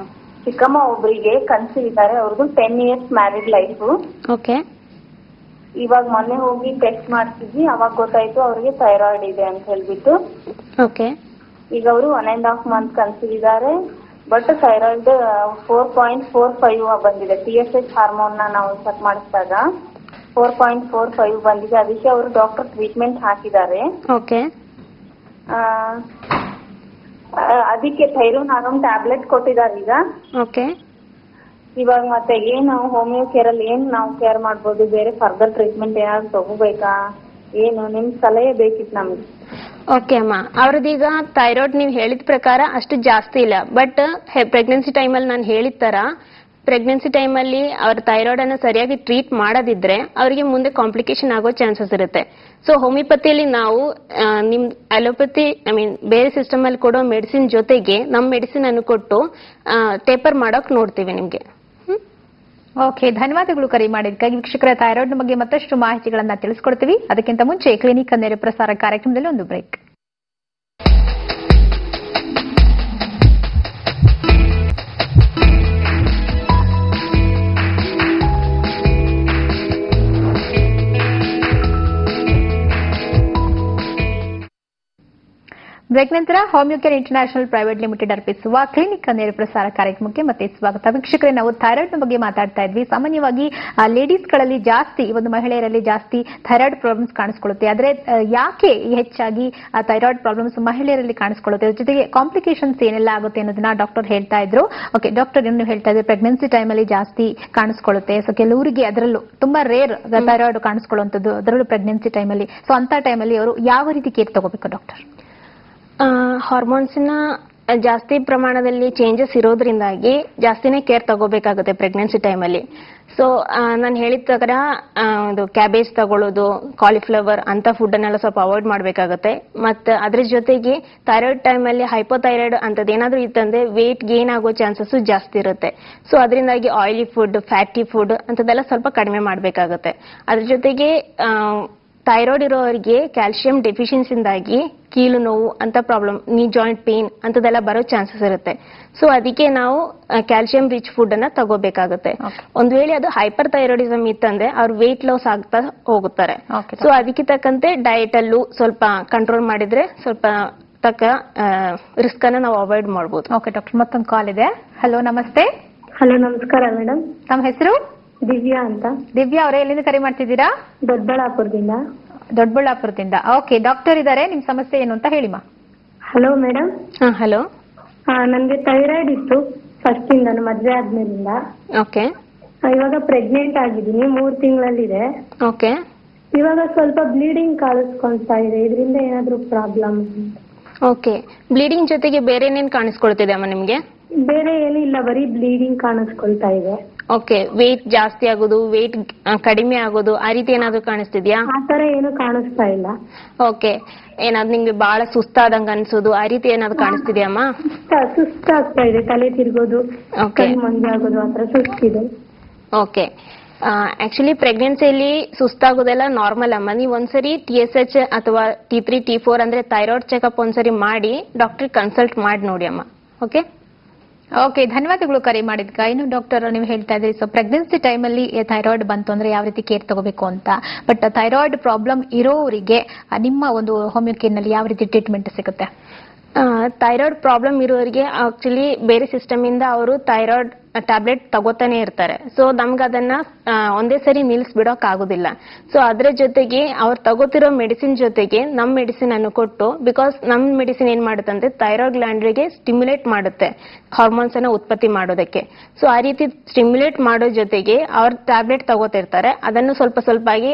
S3: ಚಿಕ್ಕಮ್ಮ ಒಬ್ರಿಗೆ ಕನ್ಸೀವ್ ಇದ್ದಾರೆ. ಅವ್ರದ್ದು 10 years ಮ್ಯಾರಿಡ್ ಲೈಫ್.
S2: ಓಕೆ.
S3: ಇವಾಗ ಮೊನ್ನೆ ಹೋಗಿ ಟೆಸ್ಟ್ ಮಾಡ್ತಿದ್ವಿ, ಅವಾಗ ಗೊತ್ತಾಯ್ತು ಅವ್ರಿಗೆ ಥೈರಾಯ್ಡ್ ಇದೆ ಅಂತ ಹೇಳ್ಬಿಟ್ಟು.
S2: ಓಕೆ.
S3: ಈಗ ಅವರು 1.5 month ಕನ್ಸೀವ್ ಇದ್ದಾರೆ. ಬಟ್ ಥೈರಾಯ್ಡ್ 4.45 ಬಂದಿದೆ. TSH ಹಾರ್ಮೋನ್ ನಾವು ಚೆಕ್ ಮಾಡಿಸಿದಾಗ 4.45 ಬಂದಿದೆ. ಅದಕ್ಕೆ ಅವರು ಡಾಕ್ಟರ್ ಟ್ರೀಟ್ಮೆಂಟ್ ಹಾಕಿದ್ದಾರೆ.
S2: ಓಕೆ.
S3: ಅದಕ್ಕೆ ಥೈರೋನಾರಮ್ ಟ್ಯಾಬ್ಲೆಟ್ ಕೊಟ್ಟಿದ್ದಾರೆ ಈಗ.
S2: ಓಕೆ.
S3: ಇವಾಗ ಮತ್ತೆ ಏನು ಹೋಮಿಯೋ ಕೇರ್ ಅಲ್ಲಿ ಏನ್ ನಾವು ಕೇರ್ ಮಾಡ್ಬೋದು? ಬೇರೆ ಫರ್ದರ್ ಟ್ರೀಟ್ಮೆಂಟ್ ಏನಾದ್ರು ತಗೋಬೇಕಾ? ಏನು ನಿಮ್ ಸಲಹೆ ಬೇಕಿತ್ತು ನಮ್ಗೆ.
S2: ಓಕೆ ಅಮ್ಮ, ಅವ್ರದೀಗ ಥೈರಾಯ್ಡ್ ನೀವು ಹೇಳಿದ ಪ್ರಕಾರ ಅಷ್ಟು ಜಾಸ್ತಿ ಇಲ್ಲ. ಬಟ್ ಪ್ರೆಗ್ನೆನ್ಸಿ ಟೈಮಲ್ಲಿ ನಾನು ಹೇಳಿದ ತರ ಪ್ರೆಗ್ನೆನ್ಸಿ ಟೈಮಲ್ಲಿ ಅವ್ರ ಥೈರಾಯ್ಡ್ ಅನ್ನು ಸರಿಯಾಗಿ ಟ್ರೀಟ್ ಮಾಡದಿದ್ರೆ ಅವರಿಗೆ ಮುಂದೆ ಕಾಂಪ್ಲಿಕೇಶನ್ ಆಗೋ ಚಾನ್ಸಸ್ ಇರುತ್ತೆ. ಸೊ ಹೋಮಿಯೋಪತಿಯಲ್ಲಿ ನಾವು ನಿಮ್ ಅಲೋಪತಿ ಬೇರೆ ಸಿಸ್ಟಮ್ ಅಲ್ಲಿ ಕೊಡೋ ಮೆಡಿಸಿನ್ ಜೊತೆಗೆ ನಮ್ಮ ಮೆಡಿಸಿನ್ ಅನ್ನು ಕೊಟ್ಟು ಟೇಪರ್ ಮಾಡೋಕ್ ನೋಡ್ತೀವಿ ನಿಮ್ಗೆ.
S1: ಓಕೆ, ಧನ್ಯವಾದಗಳು ಕರೆ ಮಾಡಿದ್ದಕ್ಕಾಗಿ. ವೀಕ್ಷಕರ, ಥೈರಾಯ್ಡ್ ಬಗ್ಗೆ ಮತ್ತಷ್ಟು ಮಾಹಿತಿಗಳನ್ನ ತಿಳಿಸ್ಕೊಡ್ತೀವಿ. ಅದಕ್ಕಿಂತ ಮುಂಚೆ ಕ್ಲಿನಿಕ್ ನೇರ ಪ್ರಸಾರ ಕಾರ್ಯಕ್ರಮದಲ್ಲಿ ಒಂದು ಬ್ರೇಕ್. ಬ್ರೇಕ್ ನಂತರ ಹೋಮಿಯೋಕೇರ್ ಇಂಟರ್ನ್ಯಾಷನಲ್ ಪ್ರೈವೇಟ್ ಲಿಮಿಟೆಡ್ ಅರ್ಪಿಸುವ ಕ್ಲಿನಿಕ್ ನೇರ ಪ್ರಸಾರ ಕಾರ್ಯಕ್ರಮಕ್ಕೆ ಮತ್ತೆ ಸ್ವಾಗತ. ವೀಕ್ಷಕರೇ, ನಾವು ಥೈರಾಯ್ಡ್ ಬಗ್ಗೆ ಮಾತಾಡ್ತಾ ಇದ್ವಿ. ಸಾಮಾನ್ಯವಾಗಿ ಲೇಡೀಸ್ ಗಳಲ್ಲಿ ಜಾಸ್ತಿ, ಒಂದು ಮಹಿಳೆಯರಲ್ಲಿ ಜಾಸ್ತಿ ಥೈರಾಯ್ಡ್ ಪ್ರಾಬ್ಲಮ್ಸ್ ಕಾಣಿಸ್ಕೊಳ್ಳುತ್ತೆ. ಆದ್ರೆ ಯಾಕೆ ಹೆಚ್ಚಾಗಿ ಥೈರಾಯ್ಡ್ ಪ್ರಾಬ್ಲಮ್ಸ್ ಮಹಿಳೆಯರಲ್ಲಿ ಕಾಣಿಸ್ಕೊಳ್ಳುತ್ತೆ, ಅದ್ರ ಜೊತೆಗೆ ಕಾಂಪ್ಲಿಕೇಶನ್ಸ್ ಏನೆಲ್ಲ ಆಗುತ್ತೆ ಅನ್ನೋದನ್ನ ಡಾಕ್ಟರ್ ಹೇಳ್ತಾ ಇದ್ರು. ಓಕೆ ಡಾಕ್ಟರ್, ಏನು ಹೇಳ್ತಾ ಇದ್ರೆ ಪ್ರೆಗ್ನೆನ್ಸಿ ಟೈಮ್ ಅಲ್ಲಿ ಜಾಸ್ತಿ ಕಾಣಿಸ್ಕೊಳ್ಳುತ್ತೆ. ಸೊ ಕೆಲವರಿಗೆ ಅದರಲ್ಲೂ ತುಂಬಾ ರೇರ್ ಥೈರಾಯ್ಡ್ ಕಾಣಿಸ್ಕೊಳ್ಳುವಂಥದ್ದು, ಅದರಲ್ಲೂ ಪ್ರೆಗ್ನೆನ್ಸಿ ಟೈಮ್ ಅಲ್ಲಿ. ಸೊ ಅಂತ ಟೈಮ್ ಅಲ್ಲಿ ಅವರು ಯಾವ ರೀತಿ ಕೇರ್ ತಗೋಬೇಕು ಡಾಕ್ಟರ್?
S2: ಹಾರ್ಮೋನ್ಸ್ನ ಜಾಸ್ತಿ ಪ್ರಮಾಣದಲ್ಲಿ ಚೇಂಜಸ್ ಇರೋದ್ರಿಂದಾಗಿ ಜಾಸ್ತಿನೇ ಕೇರ್ ತಗೋಬೇಕಾಗುತ್ತೆ ಪ್ರೆಗ್ನೆನ್ಸಿ ಟೈಮಲ್ಲಿ. ಸೊ ನಾನು ಹೇಳಿದ ಪ್ರಕಾರ ಇದು ಕ್ಯಾಬೇಜ್ ತಗೊಳ್ಳೋದು, ಕಾಲಿಫ್ಲವರ್ ಅಂತ ಫುಡ್ ಅನ್ನೆಲ್ಲ ಸ್ವಲ್ಪ ಅವಾಯ್ಡ್ ಮಾಡಬೇಕಾಗುತ್ತೆ. ಮತ್ತೆ ಅದ್ರ ಜೊತೆಗೆ ಥೈರಾಯ್ಡ್ ಟೈಮಲ್ಲಿ ಹೈಪೋಥೈರಾಯ್ಡ್ ಅಂತದ್ದು ಏನಾದರೂ ಇತ್ತಂದ್ರೆ ವೇಟ್ ಗೇನ್ ಆಗೋ ಚಾನ್ಸಸ್ ಜಾಸ್ತಿ ಇರುತ್ತೆ. ಸೊ ಅದರಿಂದಾಗಿ ಆಯಿಲಿ ಫುಡ್, ಫ್ಯಾಟಿ ಫುಡ್ ಅಂತದೆಲ್ಲ ಸ್ವಲ್ಪ ಕಡಿಮೆ ಮಾಡಬೇಕಾಗುತ್ತೆ. ಅದ್ರ ಜೊತೆಗೆ ಥೈರಾಯ್ಡ್ ಇರೋರಿಗೆ ಕ್ಯಾಲ್ಸಿಯಂ ಡೆಫಿಷಿಯನ್ಸಿಂದಾಗಿ ಕೀಲು ನೋವು ಅಂತ ಪ್ರಾಬ್ಲಮ್, ನೀ ಜಾಯಿಂಟ್ ಪೇನ್ ಅಂತದೆಲ್ಲ ಬರೋ ಚಾನ್ಸಸ್ ಇರುತ್ತೆ. ಸೊ ಅದಕ್ಕೆ ನಾವು ಕ್ಯಾಲ್ಸಿಯಂ ರಿಚ್ ಫುಡ್ ಅನ್ನ ತಗೋಬೇಕಾಗುತ್ತೆ. ಒಂದ್ ವೇಳೆ ಅದು ಹೈಪರ್ ಥೈರಾಯ್ಡಿಸಮ್ ಇತ್ತಂದ್ರೆ ಅವ್ರು ವೇಟ್ ಲಾಸ್ ಆಗ್ತಾ ಹೋಗುತ್ತಾರೆ. ಸೊ ಅದಕ್ಕೆ ತಕ್ಕಂತೆ ಡಯಟ್ ಅಲ್ಲೂ ಸ್ವಲ್ಪ ಕಂಟ್ರೋಲ್ ಮಾಡಿದ್ರೆ ಸ್ವಲ್ಪ ರಿಸ್ಕ್ ಅನ್ನ ನಾವು ಅವಾಯ್ಡ್ ಮಾಡಬಹುದು.
S1: ಓಕೆ ಡಾಕ್ಟರ್, ಮತ್ತೊಂದು ಕಾಲ್ ಇದೆ. ಹಲೋ, ನಮಸ್ತೆ.
S5: ಹಲೋ, ನಮಸ್ಕಾರ ಮೇಡಮ್.
S1: ತಮ್ಮ ಹೆಸರು?
S5: ದಿವ್ಯಾ ಅಂತ.
S1: ದಿವ್ಯಾ ಅವರೇ, ಎಲ್ಲಿಂದ ಕರೆ ಮಾಡ್ತಿದ್ದೀರಾ? ದೊಡ್ಡಬಳ್ಳಾಪುರದಿಂದ. ಓಕೆ, ಡಾಕ್ಟರ್ ಇದ್ದಾರೆ, ನಿಮ್ ಸಮಸ್ಯೆ ಏನು ಅಂತ ಹೇಳಿಮಾ.
S5: Hello madam.
S2: ಹಲೋ.
S5: ನನ್ಗೆ ಥೈರಾಯ್ಡ್ ಇತ್ತು ಫಸ್ಟ್ ಇಂದ, ಮದ್ವೆ ಆದ್ಮೇಲಿಂದ.
S2: ಓಕೆ.
S5: ಇವಾಗ ಪ್ರೆಗ್ನೆಂಟ್ ಆಗಿದ್ದೀನಿ, 3 ತಿಂಗಳಲ್ಲಿದೆ.
S2: ಓಕೆ.
S5: ಇವಾಗ ಸ್ವಲ್ಪ ಬ್ಲೀಡಿಂಗ್ ಕಾಣಿಸ್ಕೊಳ್ತಾ ಇದೆ, ಇದರಿಂದ ಏನಾದ್ರೂ ಪ್ರಾಬ್ಲಮ್?
S2: ಓಕೆ. ಬ್ಲೀಡಿಂಗ್ ಜೊತೆಗೆ ಬೇರೆ ಏನೇನು ಕಾಣಿಸ್ಕೊಳ್ತಿದೆ ಅಮ್ಮ ನಿಮ್ಗೆ?
S5: ಬೇರೆ ಏನೂ ಇಲ್ಲ, ಬರೀ ಬ್ಲೀಡಿಂಗ್ ಕಾಣಿಸ್ಕೊಳ್ತಾ ಇದೆ.
S2: ಓಕೆ. ವೇಟ್ ಜಾಸ್ತಿ ಆಗೋದು, ವೇಟ್ ಕಡಿಮೆ ಆಗೋದು, ಆ ರೀತಿ ಏನಾದ್ರು ಕಾಣಿಸ್ತಿದ್ಯಾ?
S5: ಆ ತರ ಏನು ಕಾಣಿಸ್ತಾ ಇಲ್ಲ.
S2: ಓಕೆ. ಏನಾದ್ರು ನಿಮ್ಗೆ ಬಹಳ ಸುಸ್ತಾದಂಗ ಅನ್ಸೋದು, ಆ ರೀತಿ ಏನಾದ್ರು ಕಾಣಿಸ್ತಿದ್ಯಮ್ಮ?
S5: ಸುಸ್ತಾಗ್ತಾ ಇದೆ, ತಲೆ ತಿರ್ಗೋದು, ಕೈ ಮಂಜಾಗೋದು, ಆ ತರ ಸುಸ್ತಿದೆ.
S2: ಓಕೆ. ಆಕ್ಚುಲಿ ಪ್ರೆಗ್ನೆನ್ಸಿಯಲ್ಲಿ ಸುಸ್ತಾಗೋದೆಲ್ಲ ನಾರ್ಮಲ್ ಅಮ್ಮ. ನೀವು ಒಂದ್ಸರಿ TSH ಅಥವಾ T3 T4 ಅಂದ್ರೆ ಥೈರಾಯ್ಡ್ ಚೆಕಪ್ ಒಂದ್ಸರಿ ಮಾಡಿ ಡಾಕ್ಟರ್ ಕನ್ಸಲ್ಟ್ ಮಾಡಿ ನೋಡಿ ಅಮ್ಮ. ಓಕೆ.
S1: ಓಕೆ, ಧನ್ಯವಾದಗಳು ಕರೆ ಮಾಡಿದ್ಕ. ಇನ್ನು ಡಾಕ್ಟರ್, ನೀವು ಹೇಳ್ತಾ ಇದ್ರಿ ಸೊ ಪ್ರೆಗ್ನೆನ್ಸಿ ಟೈಮ್ ಅಲ್ಲಿ ಥೈರಾಯ್ಡ್ ಬಂತು ಅಂದ್ರೆ ಯಾವ ರೀತಿ ಕೇರ್ ತಗೋಬೇಕು ಅಂತ. ಬಟ್ ಥೈರಾಯ್ಡ್ ಪ್ರಾಬ್ಲಮ್ ಇರೋರಿಗೆ ನಿಮ್ಮ ಒಂದು ಹೋಮಿಯೋಕೇರ್ ನಲ್ಲಿ ಯಾವ ರೀತಿ ಟ್ರೀಟ್ಮೆಂಟ್ ಸಿಗುತ್ತೆ?
S2: ಥೈರಾಯ್ಡ್ ಪ್ರಾಬ್ಲಮ್ ಇರೋರಿಗೆ ಆಕ್ಚುಲಿ ಬೇರೆ ಸಿಸ್ಟಮ್ ಇಂದ ಅವರು ಥೈರಾಯ್ಡ್ ಟ್ಯಾಬ್ಲೆಟ್ ತಗೋತಾನೆ ಇರ್ತಾರೆ. ಸೊ ನಮ್ಗೆ ಅದನ್ನ ಒಂದೇ ಸರಿ ನಿಲ್ಲಿಸ್ಬಿಡೋಕ್ ಆಗುದಿಲ್ಲ. ಸೊ ಅದ್ರ ಜೊತೆಗೆ ಅವ್ರು ತಗೋತಿರೋ ಮೆಡಿಸಿನ್ ಜೊತೆಗೆ ನಮ್ ಮೆಡಿಸಿನ್ ಅನ್ನು ಕೊಟ್ಟು, ಬಿಕಾಸ್ ನಮ್ ಮೆಡಿಸಿನ್ ಏನ್ ಮಾಡುತ್ತಂದ್ರೆ ಥೈರಾಯ್ಡ್ ಗ್ಲ್ಯಾಂಡ್ಗೆ ಸ್ಟಿಮ್ಯುಲೇಟ್ ಮಾಡುತ್ತೆ ಹಾರ್ಮೋನ್ಸ್ ಅನ್ನ ಉತ್ಪತ್ತಿ ಮಾಡೋದಕ್ಕೆ. ಸೊ ಆ ರೀತಿ ಸ್ಟಿಮ್ಯುಲೇಟ್ ಮಾಡೋ ಜೊತೆಗೆ ಅವ್ರ ಟ್ಯಾಬ್ಲೆಟ್ ತಗೋತಿರ್ತಾರೆ. ಅದನ್ನು ಸ್ವಲ್ಪ ಸ್ವಲ್ಪ ಆಗಿ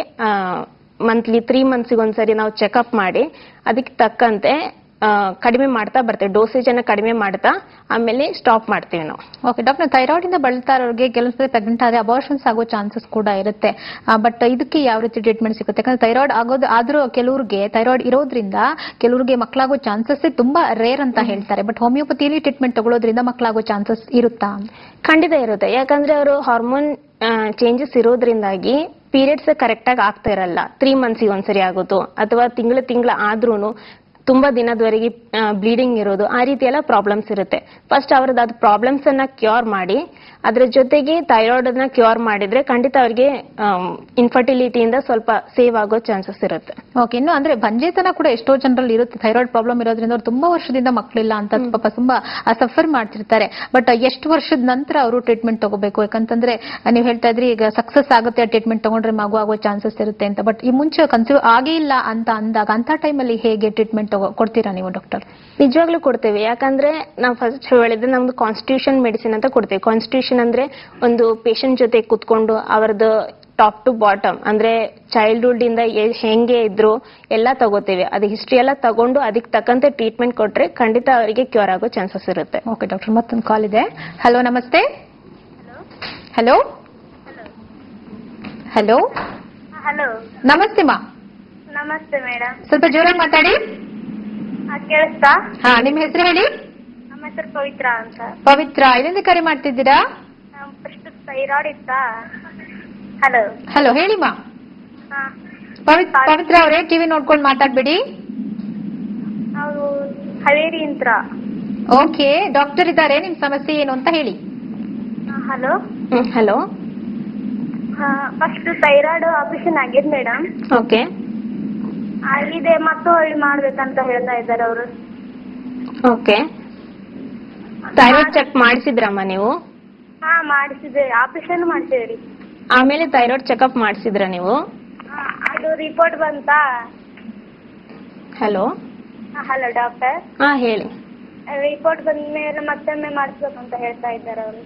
S2: ಮಂತ್ಲಿ 3 ಮಂತ್ಸ್ಗೆ ಒಂದ್ಸರಿ ನಾವು ಚೆಕ್ಅಪ್ ಮಾಡಿ ಅದಕ್ಕೆ ತಕ್ಕಂತೆ ಕಡಿಮೆ ಮಾಡ್ತಾ ಬರ್ತೇವೆ, ಡೋಸೇಜ್ ಅನ್ನ ಕಡಿಮೆ ಮಾಡ್ತಾ ಆಮೇಲೆ ಸ್ಟಾಪ್ ಮಾಡ್ತೀವಿ ನಾವು.
S1: ಓಕೆ ಡಾಕ್ಟರ್, ಥೈರಾಯ್ಡ್ ಇಂದ ಬಳಲ್ತಾ ಇರೋರಿಗೆ ಕೆಲವೊಂದ್ಸರಿ ಪ್ರೆಗ್ನೆಂಟ್ ಆದ್ರೆ ಅಬಾರ್ಷನ್ಸ್ ಆಗೋ ಚಾನ್ಸಸ್ ಕೂಡ ಇರುತ್ತೆ. ಬಟ್ ಇದಕ್ಕೆ ಯಾವ ರೀತಿ ಟ್ರೀಟ್ಮೆಂಟ್ ಸಿಗುತ್ತೆ? ಯಾಕಂದ್ರೆ ಥೈರಾಯ್ಡ್ ಆಗೋದು ಆದ್ರೂ ಕೆಲವರಿಗೆ ಥೈರಾಯ್ಡ್ ಇರೋದ್ರಿಂದ ಕೆಲವರಿಗೆ ಮಕ್ಕಳಾಗೋ ಚಾನ್ಸಸ್ ತುಂಬಾ ರೇರ್ ಅಂತ ಹೇಳ್ತಾರೆ. ಬಟ್ ಹೋಮಿಯೋಪತಿಯಲ್ಲಿ ಟ್ರೀಟ್ಮೆಂಟ್ ತಗೊಳ್ಳೋದ್ರಿಂದ ಮಕ್ಕಳಾಗೋ ಚಾನ್ಸಸ್ ಇರುತ್ತಾ?
S2: ಖಂಡಿತ ಇರುತ್ತೆ. ಯಾಕಂದ್ರೆ ಅವರು ಹಾರ್ಮೋನ್ ಚೇಂಜಸ್ ಇರೋದ್ರಿಂದಾಗಿ ಪೀರಿಯಡ್ಸ್ ಕರೆಕ್ಟ್ ಆಗಿ ಆಗ್ತಾ ಇರಲ್ಲ. 3 ಮಂತ್ಸ್ಗೆ ಒಂದ್ಸರಿ ಆಗೋದು ಅಥವಾ ತಿಂಗಳ ಆದ್ರೂನು ತುಂಬಾ ದಿನದವರೆಗೆ ಬ್ಲೀಡಿಂಗ್ ಇರೋದು, ಆ ರೀತಿ ಎಲ್ಲ ಪ್ರಾಬ್ಲಮ್ಸ್ ಇರುತ್ತೆ. ಫಸ್ಟ್ ಅವ್ರದ್ದು ಅದು ಪ್ರಾಬ್ಲಮ್ಸ್ ಅನ್ನ ಕ್ಯೂರ್ ಮಾಡಿ ಅದ್ರ ಜೊತೆಗೆ ಥೈರಾಯ್ಡ್ ಅನ್ನ ಕ್ಯೂರ್ ಮಾಡಿದ್ರೆ ಖಂಡಿತ ಅವ್ರಿಗೆ ಇನ್ಫರ್ಟಿಲಿಟಿಯಿಂದ ಸ್ವಲ್ಪ ಸೇವ್ ಆಗೋ ಚಾನ್ಸಸ್ ಇರುತ್ತೆ.
S1: ಓಕೆ. ಇನ್ನು ಅಂದ್ರೆ ಬಂಜೇತನ ಕೂಡ ಎಷ್ಟೋ ಜನರಲ್ಲಿ ಇರುತ್ತೆ. ಥೈರಾಯ್ಡ್ ಪ್ರಾಬ್ಲಮ್ ಇರೋದ್ರಿಂದ ಅವ್ರು ತುಂಬಾ ವರ್ಷದಿಂದ ಮಕ್ಕಳಿಲ್ಲ ಅಂತ ಪಾಪ ತುಂಬಾ ಸಫರ್ ಮಾಡ್ತಿರ್ತಾರೆ. ಬಟ್ ಎಷ್ಟು ವರ್ಷದ ನಂತರ ಅವರು ಟ್ರೀಟ್ಮೆಂಟ್ ತಗೋಬೇಕು? ಯಾಕಂತಂದ್ರೆ ನೀವು ಹೇಳ್ತಾ ಇದ್ರಿ ಈಗ ಸಕ್ಸಸ್ ಆಗುತ್ತೆ ಟ್ರೀಟ್ಮೆಂಟ್ ತಗೊಂಡ್ರೆ ಮಗು ಆಗೋ ಚಾನ್ಸಸ್ ಇರುತ್ತೆ ಅಂತ. ಬಟ್ ಈ ಮುಂಚೆ ಕನ್ಸೀವ್ ಆಗೇ ಇಲ್ಲ ಅಂತ ಅಂದಾಗ ಅಂತ ಟೈಮಲ್ಲಿ ಹೇಗೆ ಟ್ರೀಟ್ಮೆಂಟ್ ಕೊಡ್ತೀರಾ ನೀವು ಡಾಕ್ಟರ್?
S2: ನಿಜವಾಗ್ಲೂ ಕೊಡ್ತೇವೆ. ಯಾಕಂದ್ರೆ ನಾವು ಫಸ್ಟ್ ಹೇಳಿದ್ರೆ ನಮ್ದು ಕಾನ್ಸ್ಟಿಟ್ಯೂಷನ್ ಮೆಡಿಸಿನ್ ಅಂತ ಕೊಡ್ತೇವೆ. ಕಾನ್ಸ್ಟಿಟ್ಯೂಷನ್ ಅಂದ್ರೆ ಒಂದು ಪೇಷಂಟ್ ಜೊತೆ ಕುತ್ಕೊಂಡು ಅವರದ್ದು ಟಾಪ್ ಟು ಬಾಟಮ್ ಅಂದ್ರೆ ಚೈಲ್ಡ್ಹುಡ್ ಇಂದ ಹೆಂಗೆ ಇದ್ರು ಎಲ್ಲ ತಗೋತೇವೆ. ಅದು ಹಿಸ್ಟ್ರಿ ಎಲ್ಲ ತಗೊಂಡು ಅದಕ್ಕೆ ತಕ್ಕಂತೆ ಟ್ರೀಟ್ಮೆಂಟ್ ಕೊಟ್ರೆ ಖಂಡಿತ ಅವರಿಗೆ ಕ್ಯೂರ್ ಆಗೋ ಚಾನ್ಸಸ್ ಇರುತ್ತೆ.
S1: ಓಕೆ ಡಾಕ್ಟರ್, ಮತ್ತೊಂದು ಕಾಲ್ ಇದೆ. ಹಲೋ, ನಮಸ್ತೆ. ಹಲೋ ಹಲೋ
S6: ಹಲೋ,
S1: ನಮಸ್ತೆ ಮಾ.
S6: ನಮಸ್ತೆ ಮೇಡಮ್.
S1: ಸ್ವಲ್ಪ ಜೋರಾಗಿ ಮಾತಾಡಿ.
S6: ಕೇಳಿಸ್ತಾ?
S1: ಹಾ, ನಿಮ್ಮ ಹೆಸರು ಹೇಳಿ.
S6: ನಮ್ಮ ಹೆಸರು ಪವಿತ್ರ ಅಂತ.
S1: ಪವಿತ್ರ, ಎಲ್ಲಿಂದ ಕರೆ ಮಾಡ್ತಿದ್ದೀರಾ?
S6: ಫಸ್ಟ್ ಥೈರಾಯ್ಡ್ ಇತ್ತಾ? ಹಲೋ
S1: ಹಲೋ, ಹೇಳಿ ಮಾ. ಪವಿತ್ರ ಅವರೇ, ಟಿವಿ ನೋಡ್ಕೊಂಡು ಮಾತಾಡ್ಬೇಡಿ.
S6: ನಾವು ಹಾವೇರಿ ಅಂತ.
S1: ಓಕೆ, ಡಾಕ್ಟರ್ ಇದ್ದಾರೆ, ನಿಮ್ ಸಮಸ್ಯೆ ಏನು ಅಂತ ಹೇಳಿ.
S6: Hello
S2: hello.
S6: First thyroid operation ಆಗಿದೆ ಮೇಡಮ್.
S2: ಓಕೆ.
S6: ಆಗಿದೆ, ಮತ್ತು ಹೊಳ್ಳಿ ಮಾಡ್ಬೇಕಂತ ಹೇಳ್ತಾ ಇದ್ದಾರೆ ಅವರು.
S2: ಓಕೆ. ಥೈರಾಯ್ಡ್ ಚೆಕ್ ಮಾಡಿಸಿದ್ರಮ್ಮ ನೀವು?
S6: ಹಾ ಮಾಡಿಸಿದೆ, ಆಪರೇಷನ್ ಮಾಡಿಸಿದ್ರಿ.
S2: ಆಮೇಲೆ ಥೈರಾಯ್ಡ್ ಚೆಕಪ್ ಮಾಡಿಸಿದ್ರ ನೀವು?
S6: ಅದು ರಿಪೋರ್ಟ್ ಬಂತಾ?
S2: Hello
S6: hello doctor.
S2: ಹಾ ಹೇಳಿ.
S6: ರಿಪೋರ್ಟ್ ಬಂದ್ಮೇಲೆ ಮತ್ತೊಮ್ಮೆ ಮಾಡಿಸ್ಬೇಕಂತ ಹೇಳ್ತಾ ಇದ್ದಾರೆ ಅವರು.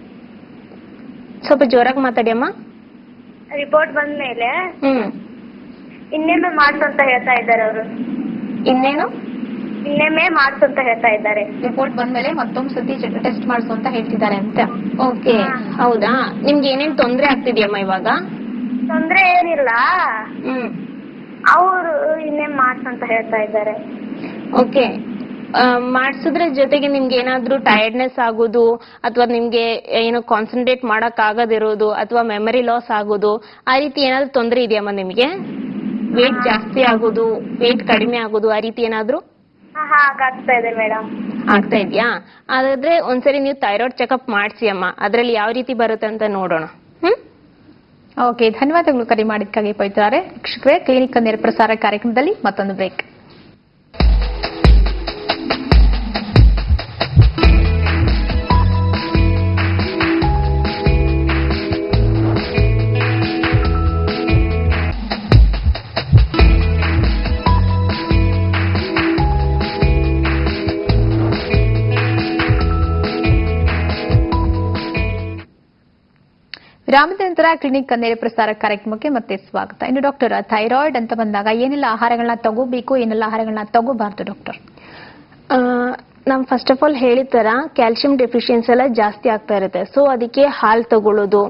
S2: ಸ್ವಲ್ಪ ಜೋರಾಗಿ ಮಾತಾಡಿ ಅಮ್ಮ.
S6: ರಿಪೋರ್ಟ್ ಬಂದ್ಮೇಲೆ ಇನ್ನೊಮ್ಮೆ ಮಾಡ್ಸು ಅಂತ ಹೇಳ್ತಾ ಇದ್ದಾರೆ ಅವರು.
S2: ಇನ್ನೇನು?
S6: ಇನ್ನೊಮ್ಮೆ ಮಾಡ್ಸು ಅಂತ ಹೇಳ್ತಾ ಇದ್ದಾರೆ.
S1: ರಿಪೋರ್ಟ್ ಬಂದ್ಮೇಲೆ ಮತ್ತೊಂದು ಸತಿ ಟೆಸ್ಟ್ ಮಾಡಿಸು ಅಂತ ಹೇಳ್ತಿದ್ದಾರೆ ಅಂತ.
S2: ಓಕೆ, ಹೌದಾ? ನಿಮ್ಗೆ ಏನೇನ್ ತೊಂದ್ರೆ ಆಗ್ತಿದ್ಯಮ್ಮ ಇವಾಗ?
S6: ತೊಂದ್ರೆ ಏನಿಲ್ಲ, ಅವರು ಇನ್ನೇನ್ ಮಾಡ್ಸು ಅಂತ ಹೇಳ್ತಾ ಇದ್ದಾರೆ.
S2: ಓಕೆ, ಮಾಡಿಸಿದ್ರ ಜೊತೆಗೆ ನಿಮ್ಗೆ ಏನಾದ್ರೂ ಟಯರ್ಡ್ನೆಸ್ ಆಗೋದು ಅಥವಾ ನಿಮ್ಗೆ ಏನೋ ಕಾನ್ಸಂಟ್ರೇಟ್ ಮಾಡಕ್ ಆಗದಿರೋದು ಅಥವಾ ಮೆಮರಿ ಲಾಸ್ ಆಗೋದು ಆ ರೀತಿ ಏನಾದ್ರು ತೊಂದ್ರೆ ಇದೆಯಮ್ಮ ನಿಮ್ಗೆ? ವೇಟ್ ಜಾಸ್ತಿ ಆಗೋದು, ವೇಟ್ ಕಡಿಮೆ ಆಗೋದು ಆ ರೀತಿ ಏನಾದ್ರು
S6: ಆಗ್ತಾ ಇದೆ ಮೇಡಮ್.
S2: ಆಗ್ತಾ ಇದೆಯಾ? ಹಾಗಾದ್ರೆ ಒಂದ್ಸರಿ ನೀವು ಥೈರಾಯ್ಡ್ ಚೆಕಪ್ ಮಾಡಿಸಿ ಅಮ್ಮ, ಅದ್ರಲ್ಲಿ ಯಾವ ರೀತಿ ಬರುತ್ತೆ ಅಂತ ನೋಡೋಣ.
S1: ಓಕೆ, ಧನ್ಯವಾದಗಳು ಕರೆ ಮಾಡಿದ್ದಕ್ಕಾಗಿ ಪವಿತ್ರಾರೆ. ವೀಕ್ಷಕರೇ, ಕ್ಲಿನಿಕ್ ನೇರ ಪ್ರಸಾರ ಕಾರ್ಯಕ್ರಮದಲ್ಲಿ ಮತ್ತೊಂದು ಬ್ರೇಕ್. ವಿರಾಮದ ನಂತರ ಕ್ಲಿನಿಕ್ ನೇರ ಪ್ರಸಾರ ಕಾರ್ಯಕ್ರಮಕ್ಕೆ ಮತ್ತೆ ಸ್ವಾಗತ. ಇನ್ನು ಡಾಕ್ಟರ್, ಥೈರಾಯ್ಡ್ ಅಂತ ಬಂದಾಗ ಏನೆಲ್ಲ ಆಹಾರಗಳನ್ನ ತಗೋಬೇಕು, ಏನೆಲ್ಲ ಆಹಾರಗಳನ್ನ ತಗೋಬಾರ್ದು ಡಾಕ್ಟರ್?
S2: ನಮ್ ಫಸ್ಟ್ ಆಫ್ ಆಲ್ ಹೇಳಿದ ತರ ಕ್ಯಾಲ್ಸಿಯಂ ಡೆಫಿಷಿಯನ್ಸಿ ಎಲ್ಲ ಜಾಸ್ತಿ ಆಗ್ತಾ ಇರುತ್ತೆ. ಸೊ ಅದಕ್ಕೆ ಹಾಲು ತಗೊಳ್ಳೋದು,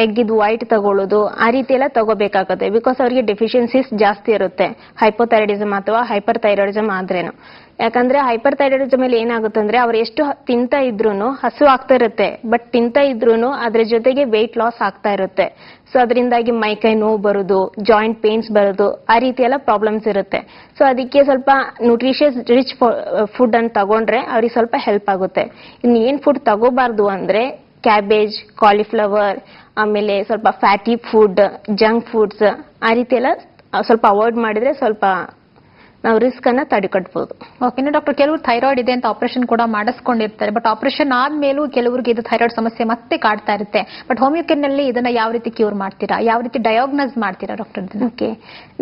S2: ಎಗ್ಗಿದ್ ವೈಟ್ ತಗೊಳ್ಳೋದು ಆ ರೀತಿ ಎಲ್ಲ ತಗೋಬೇಕಾಗುತ್ತೆ. ಬಿಕಾಸ್ ಅವರಿಗೆ ಡೆಫಿಷಿಯನ್ಸೀಸ್ ಜಾಸ್ತಿ ಇರುತ್ತೆ, ಹೈಪೋಥೈರಾಯ್ಡಿಸಮ್ ಅಥವಾ ಹೈಪರ್ ಥೈರಾಯ್ಡಿಸಮ್ ಆದ್ರೇನು. ಯಾಕಂದ್ರೆ ಹೈಪರ್ ಥೈರಾಯ್ಡಿಸಮ್ ಅಲ್ಲಿ ಏನಾಗುತ್ತೆ ಅಂದ್ರೆ ಅವ್ರು ಎಷ್ಟು ತಿಂತಾ ಇದ್ರೂನು ಹಸು ಆಗ್ತಾ ಇರುತ್ತೆ, ಬಟ್ ತಿಂತಾ ಇದ್ರೂನು ಅದ್ರ ಜೊತೆಗೆ ವೆಯ್ಟ್ ಲಾಸ್ ಆಗ್ತಾ ಇರುತ್ತೆ. ಸೊ ಅದರಿಂದಾಗಿ ಮೈಕೈ ನೋವು ಬರೋದು, ಜಾಯಿಂಟ್ ಪೇನ್ಸ್ ಬರೋದು ಆ ರೀತಿ ಎಲ್ಲ ಪ್ರಾಬ್ಲಮ್ಸ್ ಇರುತ್ತೆ. ಸೊ ಅದಕ್ಕೆ ಸ್ವಲ್ಪ ನ್ಯೂಟ್ರಿಷಿಯಸ್ ರಿಚ್ ಫುಡ್ ಅನ್ನು ತಗೊಂಡ್ರೆ ಅವ್ರಿಗೆ ಸ್ವಲ್ಪ ಹೆಲ್ಪ್ ಆಗುತ್ತೆ. ಇನ್ನು ಏನ್ ಫುಡ್ ತಗೋಬಾರ್ದು ಅಂದ್ರೆ ಕ್ಯಾಬೇಜ್, ಕಾಲಿಫ್ಲವರ್, ಆಮೇಲೆ ಸ್ವಲ್ಪ ಫ್ಯಾಟಿ ಫುಡ್, ಜಂಕ್ ಫುಡ್ಸ್ ಆ ರೀತಿ ಎಲ್ಲ ಸ್ವಲ್ಪ ಅವಾಯ್ಡ್ ಮಾಡಿದ್ರೆ ಸ್ವಲ್ಪ ನಾವು ರಿಸ್ಕ್ ಅನ್ನ ತಡೆಗಟ್ಟಬಹುದು.
S1: ಓಕೆ, ಇನ್ನು ಡಾಕ್ಟರ್, ಕೆಲವರು ಥೈರಾಯ್ಡ್ ಇದೆ ಅಂತ ಆಪರೇಷನ್ ಕೂಡ ಮಾಡಿಸ್ಕೊಂಡಿರ್ತಾರೆ, ಬಟ್ ಆಪರೇಷನ್ ಆದ್ಮೇಲೂ ಕೆಲವರಿಗೆ ಇದು ಥೈರಾಯ್ಡ್ ಸಮಸ್ಯೆ ಮತ್ತೆ ಕಾಡ್ತಾ ಇರುತ್ತೆ. ಬಟ್ ಹೋಮಿಯೋಪೇಥಿ ನಲ್ಲಿ ಇದನ್ನ ಯಾವ ರೀತಿ ಕ್ಯೂರ್ ಮಾಡ್ತೀರಾ, ಯಾವ ರೀತಿ ಡಯಾಗ್ನೋಸ್ ಮಾಡ್ತೀರಾ ಡಾಕ್ಟರ್?
S2: ಓಕೆ,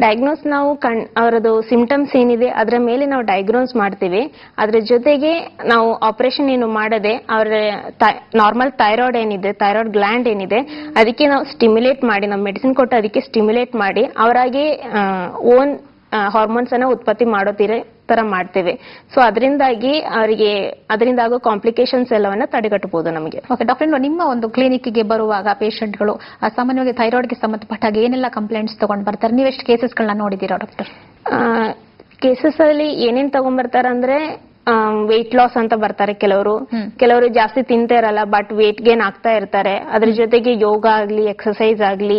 S2: ಡಯಾಗ್ನೋಸ್ ನಾವು ಅವರದು ಸಿಂಪ್ಟಮ್ಸ್ ಏನಿದೆ ಅದರ ಮೇಲೆ ನಾವು ಡಯಾಗ್ನೋಸ್ ಮಾಡ್ತೀವಿ. ಅದ್ರ ಜೊತೆಗೆ ನಾವು ಆಪರೇಷನ್ ಏನು ಮಾಡದೆ ಅವರ ನಾರ್ಮಲ್ ಥೈರಾಯ್ಡ್ ಏನಿದೆ, ಥೈರಾಯ್ಡ್ ಗ್ಲ್ಯಾಂಡ್ ಏನಿದೆ ಅದಕ್ಕೆ ನಾವು ಸ್ಟಿಮ್ಯುಲೇಟ್ ಮಾಡಿ, ನಾವು ಮೆಡಿಸಿನ್ ಕೊಟ್ಟು ಅದಕ್ಕೆ ಸ್ಟಿಮ್ಯುಲೇಟ್ ಮಾಡಿ ಅವರಾಗಿ ಓನ್ ಹಾರ್ಮೋನ್ಸ್ ಅನ್ನ ಉತ್ಪತ್ತಿ ಮಾಡೋ ತರ ಮಾಡ್ತೇವೆ. ಸೊ ಅದರಿಂದಾಗಿ ಅವರಿಗೆ ಅದರಿಂದ ಆಗೋ ಕಾಂಪ್ಲಿಕೇಶನ್ಸ್ ಎಲ್ಲವನ್ನ ತಡೆಗಟ್ಟಬಹುದು ನಮಗೆ.
S1: ಓಕೆ ಡಾಕ್ಟರ್, ನಿಮ್ಮ ಒಂದು ಕ್ಲಿನಿಕ್ಗೆ ಬರುವಾಗ ಪೇಷಂಟ್ಗಳು ಸಾಮಾನ್ಯವಾಗಿ ಥೈರಾಯ್ಡ್ಗೆ ಸಂಬಂಧಪಟ್ಟಾಗ ಏನೆಲ್ಲ ಕಂಪ್ಲೇಂಟ್ಸ್ ತಗೊಂಡ್ ಬರ್ತಾರೆ? ನೀವು ಎಷ್ಟು ಕೇಸಸ್ಗಳನ್ನ ನೋಡಿದ್ದೀರಾ ಡಾಕ್ಟರ್?
S2: ಕೇಸಸ್ ಅಲ್ಲಿ ಏನೇನ್ ತಗೊಂಡ್ಬರ್ತಾರ ಅಂದ್ರೆ ವೆಯ್ಟ್ ಲಾಸ್ ಅಂತ ಬರ್ತಾರೆ ಕೆಲವರು ಜಾಸ್ತಿ ತಿಂತಾ ಇರಲ್ಲ ಬಟ್ ವೇಟ್ ಗೇನ್ ಆಗ್ತಾ ಇರ್ತಾರೆ. ಅದ್ರ ಜೊತೆಗೆ ಯೋಗ ಆಗ್ಲಿ ಎಕ್ಸರ್ಸೈಸ್ ಆಗ್ಲಿ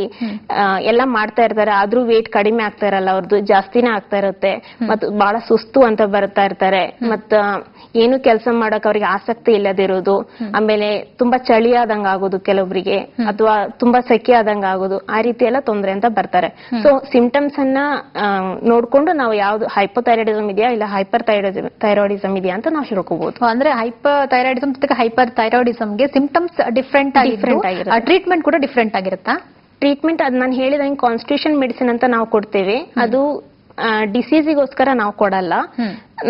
S2: ಎಲ್ಲ ಮಾಡ್ತಾ ಇರ್ತಾರೆ, ಆದ್ರೂ ವೇಟ್ ಕಡಿಮೆ ಆಗ್ತಾ ಇರಲ್ಲ, ಅವ್ರದ್ದು ಜಾಸ್ತಿನೇ ಆಗ್ತಾ ಇರುತ್ತೆ. ಮತ್ತು ಬಹಳ ಸುಸ್ತು ಅಂತ ಬರ್ತಾ ಇರ್ತಾರೆ, ಮತ್ತ ಏನು ಕೆಲಸ ಮಾಡಕ್ ಅವ್ರಿಗೆ ಆಸಕ್ತಿ ಇಲ್ಲದಿರೋದು, ಆಮೇಲೆ ತುಂಬಾ ಚಳಿ ಆದಂಗ ಆಗೋದು ಕೆಲವೊಬ್ಬರಿಗೆ, ಅಥವಾ ತುಂಬಾ ಸೆಕೆ ಆದಂಗ ಆಗೋದು, ಆ ರೀತಿ ಎಲ್ಲ ತೊಂದರೆ ಅಂತ ಬರ್ತಾರೆ. ಸೊ ಸಿಂಪ್ಟಮ್ಸ್ ಅನ್ನ ನೋಡ್ಕೊಂಡು ನಾವು ಯಾವ್ದು ಹೈಪೋಥೈರಾಯ್ಡಿಸಮ್ ಇದೆಯಾ ಇಲ್ಲ ಹೈಪರ್ ಥೈರಾಯ್ಡಿಸಮ್ ಇದೆಯಾ ಅಂತ ನಾವು ಹೇಳ್ಕೋಬಹುದು.
S1: ಅಂದ್ರೆ ಹೈಪರ್ ಥೈರಾಯ್ಡಿಸಮ್ ಜೊತೆಗೆ ಹೈಪರ್ ಥೈರಾಯ್ಡಿಸಮ್ಗೆ ಸಿಂಪ್ಟಮ್ಸ್ ಡಿಫ್ರೆಂಟ್ ಆಗಿರುತ್ತೆ, ಟ್ರೀಟ್ಮೆಂಟ್ ಕೂಡ ಡಿಫ್ರೆಂಟ್ ಆಗಿರುತ್ತಾ?
S2: ಟ್ರೀಟ್ಮೆಂಟ್ ಅದು ನಾನು ಹೇಳಿದಂಗೆ ಕಾನ್ಸ್ಟಿಟ್ಯೂಷನ್ ಮೆಡಿಸಿನ್ ಅಂತ ನಾವು ಕೊಡ್ತೇವೆ. ಅದು ಡಿಸೀಸಿಗೋಸ್ಕರ ನಾವು ಕೊಡಲ್ಲ,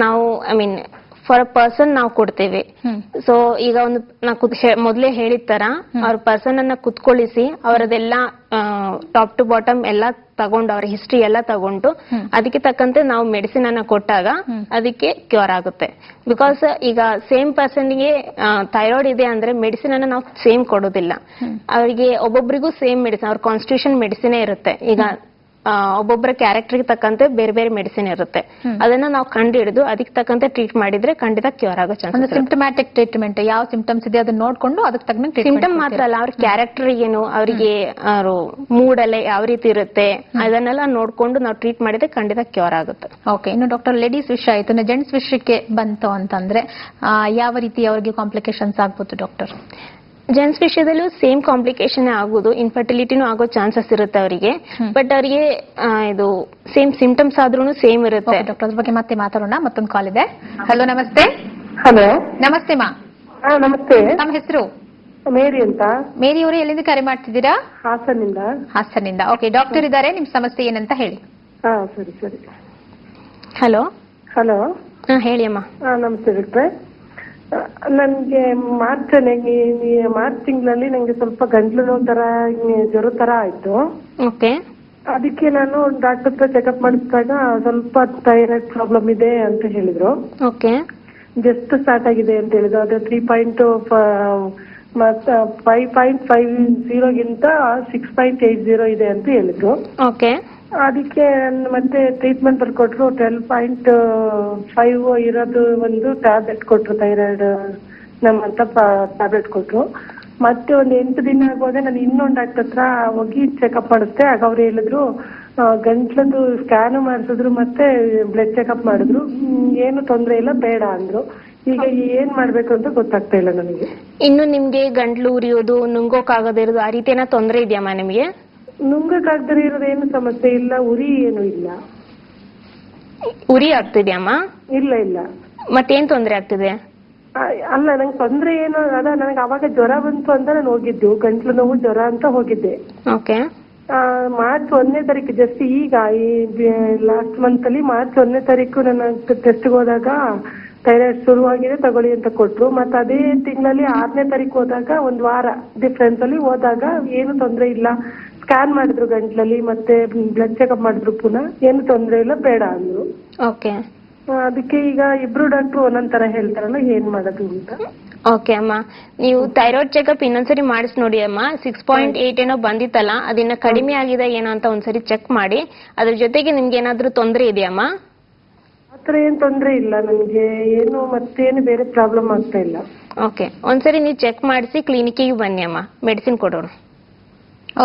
S2: ನಾವು I mean for a person ನಾವು ಕೊಡ್ತೇವೆ. ಸೊ ಈಗ ಒಂದು ಮೊದಲೇ ಹೇಳಿದ ತರ ಅವ್ರ ಪರ್ಸನ್ ಅನ್ನ ಕುತ್ಕೊಳ್ಳಿಸಿ ಅವರದೆಲ್ಲ ಟಾಪ್ ಟು ಬಾಟಮ್ ಎಲ್ಲ ತಗೊಂಡು ಅವ್ರ ಹಿಸ್ಟ್ರಿ ಎಲ್ಲ ತಗೊಂಡು ಅದಕ್ಕೆ ತಕ್ಕಂತೆ ನಾವು ಮೆಡಿಸಿನ್ ಅನ್ನ ಕೊಟ್ಟಾಗ ಅದಕ್ಕೆ ಕ್ಯೂರ್ ಆಗುತ್ತೆ. ಬಿಕಾಸ್ ಈಗ ಸೇಮ್ ಪರ್ಸನ್ಗೆ ಥೈರಾಯ್ಡ್ ಇದೆ ಅಂದ್ರೆ ಮೆಡಿಸಿನ್ ಅನ್ನ ನಾವು ಸೇಮ್ ಕೊಡೋದಿಲ್ಲ. ಅವರಿಗೆ ಒಬ್ಬೊಬ್ಬರಿಗೂ ಸೇಮ್ ಮೆಡಿಸಿನ್, ಅವ್ರ ಕಾನ್ಸ್ಟಿಟ್ಯೂಷನ್ ಮೆಡಿಸಿನೇ ಇರುತ್ತೆ. ಈಗ ಒಬ್ಬೊಬ್ಬರ ಕ್ಯಾರೆಕ್ಟರ್ಗೆ ತಕ್ಕಂತೆ ಬೇರೆ ಬೇರೆ ಮೆಡಿಸಿನ್ ಇರುತ್ತೆ, ಅದನ್ನ ನಾವು ಕಂಡು ಹಿಡಿದು ಅದಕ್ಕೆ ತಕ್ಕಂತೆ ಟ್ರೀಟ್ ಮಾಡಿದ್ರೆ ಖಂಡಿತ ಕ್ಯೂರ್ ಆಗೋ ಚಾನ್ಸಸ್.
S1: ಸಿಂಪ್ಟಮ್ಯಾಟಿಕ್ ಟ್ರೀಟ್ಮೆಂಟ್ ಯಾವ ಸಿಂಪ್ಟಮ್ಸ್ ಇದೆ ಅದನ್ನ ನೋಡ್ಕೊಂಡು ಅದಕ್ಕೆ ತಕ್ಕಂತೆ
S2: ಸಿಂಪ್ಟಮ್ ಮಾತ್ರ ಅಲ್ಲ, ಅವ್ರ ಕ್ಯಾರೆಕ್ಟರ್ ಏನು, ಅವರಿಗೆ ಮೂಡ್ ಅಲ್ಲೇ ಯಾವ ರೀತಿ ಇರುತ್ತೆ ಅದನ್ನೆಲ್ಲ ನೋಡ್ಕೊಂಡು ನಾವು ಟ್ರೀಟ್ ಮಾಡಿದ್ರೆ ಖಂಡಿತ ಕ್ಯೂರ್ ಆಗುತ್ತೆ.
S1: ಓಕೆ, ಇನ್ನು ಡಾಕ್ಟರ್ ಲೇಡೀಸ್ ವಿಷಯ ಆಯ್ತು, ಇನ್ನು ಜೆಂಟ್ಸ್ ವಿಷಯಕ್ಕೆ ಬಂತು ಅಂತಂದ್ರೆ ಯಾವ ರೀತಿ ಅವರಿಗೆ ಕಾಂಪ್ಲಿಕೇಶನ್ಸ್ ಆಗ್ಬೋದು ಡಾಕ್ಟರ್?
S2: ಜೆಂಟ್ಸ್ ವಿಷಯದಲ್ಲೂ ಸೇಮ್ ಕಾಂಪ್ಲಿಕೇಶನ್ ಆಗೋದು, ಇನ್ಫರ್ಟಿಲಿಟಿನೂ ಆಗೋ ಚಾನ್ಸಸ್ ಇರುತ್ತೆ ಅವರಿಗೆ. ಬಟ್ ಅವರಿಗೆ ಇದು ಸೇಮ್ ಸಿಂಪ್ಟಮ್ಸ್ ಆದ್ರೂ ಸೇಮ್ ಇರುತ್ತೆ.
S1: ಡಾಕ್ಟರ್ ಅದ್ರ ಬಗ್ಗೆ ಮತ್ತೆ ಮಾತಾಡೋಣ. ಮತ್ತೊಂದು ಕಾಲ್ ಇದೆ. ಹಲೋ, ನಮಸ್ತೆ.
S7: ಹಲೋ,
S1: ನಮಸ್ತೆ ಮಾ.
S7: ನಮಸ್ತೆ.
S1: ನಮ್ಮ ಹೆಸರು?
S7: ಮೇರಿ ಅಂತ.
S1: ಮೇರಿ ಅವರು ಎಲ್ಲಿಂದ ಕರೆ ಮಾಡ್ತಿದ್ದೀರಾ?
S7: ಹಾಸನಿಂದ.
S1: ಹಾಸನಿಂದ. ಓಕೆ, ಡಾಕ್ಟರ್ ಇದ್ದಾರೆ, ನಿಮ್ ಸಮಸ್ಯೆ ಏನಂತ ಹೇಳಿ.
S7: ಸರಿ ಸರಿ.
S2: ಹಲೋ
S7: ಹಲೋ,
S2: ಹೇಳಿ ಅಮ್ಮ.
S7: ನಮಸ್ತೆ ಡಾಕ್ಟ್ರೆ. ನನ್ಗೆ ಮಾರ್ಚ್ ತಿಂಗಳಲ್ಲಿ ನಂಗೆ ಸ್ವಲ್ಪ ಗಂಟ್ಲು ನೋವು ತರ, ಜ್ವರ ತರ ಆಯ್ತು.
S2: ಓಕೆ.
S7: ಅದಕ್ಕೆ ನಾನು ಡಾಕ್ಟರ್ ಹತ್ರ ಚೆಕಪ್ ಮಾಡಿಸಿದಾಗ ಸ್ವಲ್ಪ ಥೈರಾಯ್ಡ್ ಪ್ರಾಬ್ಲಮ್ ಇದೆ ಅಂತ ಹೇಳಿದ್ರು.
S2: ಓಕೆ.
S7: ಜಸ್ಟ್ ಸ್ಟಾರ್ಟ್ ಆಗಿದೆ ಅಂತ ಹೇಳಿದ್ರು. ಅದು 5.50ಗಿಂತ 6.80 ಇದೆ ಅಂತ ಹೇಳಿದ್ರು.
S2: ಓಕೆ.
S7: ಅದಕ್ಕೆ ಮತ್ತೆ ಟ್ರೀಟ್ಮೆಂಟ್ ಬರ್ಕೊಟ್ರು. 12.5 ಇರೋದು ಒಂದು ಟ್ಯಾಬ್ಲೆಟ್ ಕೊಟ್ರು, ಥೈರಾಯ್ಡ್ ನಮ್ಮಂತ ಟ್ಯಾಬ್ಲೆಟ್ ಕೊಟ್ರು. ಮತ್ತೆ ಒಂದು 8 ದಿನ ಆಗೋದೆ ನಾನು ಇನ್ನೊಂದು ಡಾಕ್ಟರ್ ಹತ್ರ ಹೋಗಿ ಚೆಕಪ್ ಮಾಡಿಸ್ದೆ. ಆಗ ಅವ್ರು ಹೇಳಿದ್ರು ಗಂಟ್ಲದ್ದು ಸ್ಕ್ಯಾನ್ ಮಾಡಿಸಿದ್ರು, ಮತ್ತೆ ಬ್ಲಡ್ ಚೆಕಪ್ ಮಾಡಿದ್ರು, ಏನು ತೊಂದರೆ ಇಲ್ಲ, ಬೇಡ ಅಂದ್ರು. ಈಗ ಏನ್ ಮಾಡ್ಬೇಕು ಅಂತ ಗೊತ್ತಾಗ್ತಾ ಇಲ್ಲ ನನಗೆ.
S2: ಇನ್ನು ನಿಮ್ಗೆ ಗಂಟ್ಲು ಉರಿಯೋದು, ನುಂಗೋಕಾಗದಿರೋದು, ಆ ರೀತಿ ಏನೋ ತೊಂದರೆ ಇದೆಯಮ್ಮ ನಿಮಗೆ?
S7: ನುಂಗಕ್ಕಾಗದೇ ಇರೋದು ಏನು ಸಮಸ್ಯೆ ಇಲ್ಲ, ಉರಿ ಏನು ಇಲ್ಲ.
S2: ಉರಿ ಆಗ್ತಿದ್ಯಮ್ಮ?
S7: ಇಲ್ಲ ಇಲ್ಲ.
S2: ಮತ್ತೇನ್ ತೊಂದರೆ ಆಗ್ತಿದೆ?
S7: ಅಲ್ಲ, ನಂಗೆ ತೊಂದ್ರೆ ಏನು ಅದ, ನನಗೆ ಅವಾಗ ಜ್ವರ ಬಂತು ಅಂತ ನಾನು ಹೋಗಿದ್ದು, ಗಂಟ್ಲು ನೋವು ಜ್ವರ ಅಂತ ಹೋಗಿದ್ದೆ.
S2: ಓಕೆ.
S7: ಮಾರ್ಚ್ 1ನೇ ತಾರೀಕು, ಜಸ್ಟ್ ಈಗ ಈ ಲಾಸ್ಟ್ ಮಂತ್ ಅಲ್ಲಿ ಮಾರ್ಚ್ 1ನೇ ತಾರೀಕು ನನ್ನ ಟೆಸ್ಟ್ಗೆ ಹೋದಾಗ ಥೈರಾಯ್ಡ್ ಶುರುವಾಗಿದೆ, ತಗೊಳ್ಳಿ ಅಂತ ಕೊಟ್ರು. ಮತ್ತೆ ಅದೇ ತಿಂಗಳಲ್ಲಿ 6ನೇ ತಾರೀಕು ಹೋದಾಗ, ಒಂದು ವಾರ ಡಿಫ್ರೆನ್ಸ್ ಅಲ್ಲಿ ಹೋದಾಗ ಏನು ತೊಂದರೆ ಇಲ್ಲ, ಸ್ಕ್ಯಾನ್ ಮಾಡಿದ್ರು ಗಂಟ್ಲಲ್ಲಿ, ಮತ್ತೆ ಬ್ಲಡ್ ಚೆಕಪ್ ಮಾಡಿದ್ರು, ಪುನಃ ಏನು ತೊಂದರೆ ಇಲ್ಲ, ಬೇಡ ಅಂದ್ರು.
S2: ಓಕೆ.
S7: ಅದಕ್ಕೆ ಈಗ ಇಬ್ರು ಡಾಕ್ಟ್ರು ಒಂದೊಂದ್ ತರ ಹೇಳ್ತಾರಲ್ಲ, ಏನ್ ಮಾಡೋದು ಅಂತ.
S2: ಓಕೆ ಅಮ್ಮ, ನೀವು ಥೈರಾಯ್ಡ್ ಚೆಕಪ್ ಇನ್ನೊಂದ್ಸರಿ ಮಾಡಿಸಿ ನೋಡಿ ಅಮ್ಮ. 6.8 ಏನೋ ಬಂದಿತ್ತಲ್ಲ, ಅದಿನ್ನ ಕಡಿಮೆ ಆಗಿದೆ ಏನೋ ಅಂತ ಒಂದ್ಸರಿ ಚೆಕ್ ಮಾಡಿ. ಅದ್ರ ಜೊತೆಗೆ ನಿಮ್ಗೆ ಏನಾದ್ರೂ ತೊಂದರೆ ಇದೆಯಮ್ಮ?
S7: ಆತರ ಏನ್ ತೊಂದ್ರೆ ಇಲ್ಲ ನನ್ಗೆ, ಏನು ಮತ್ತೇನು ಬೇರೆ ಪ್ರಾಬ್ಲಮ್ ಆಗ್ತಾ ಇಲ್ಲ.
S2: ಓಕೆ, ಒಂದ್ಸರಿ ನೀವು ಚೆಕ್ ಮಾಡಿಸಿ ಕ್ಲಿನಿಕ್ಕಿಗೆ ಬನ್ನಿ ಅಮ್ಮ, ಮೆಡಿಸಿನ್ ಕೊಡೋಣ.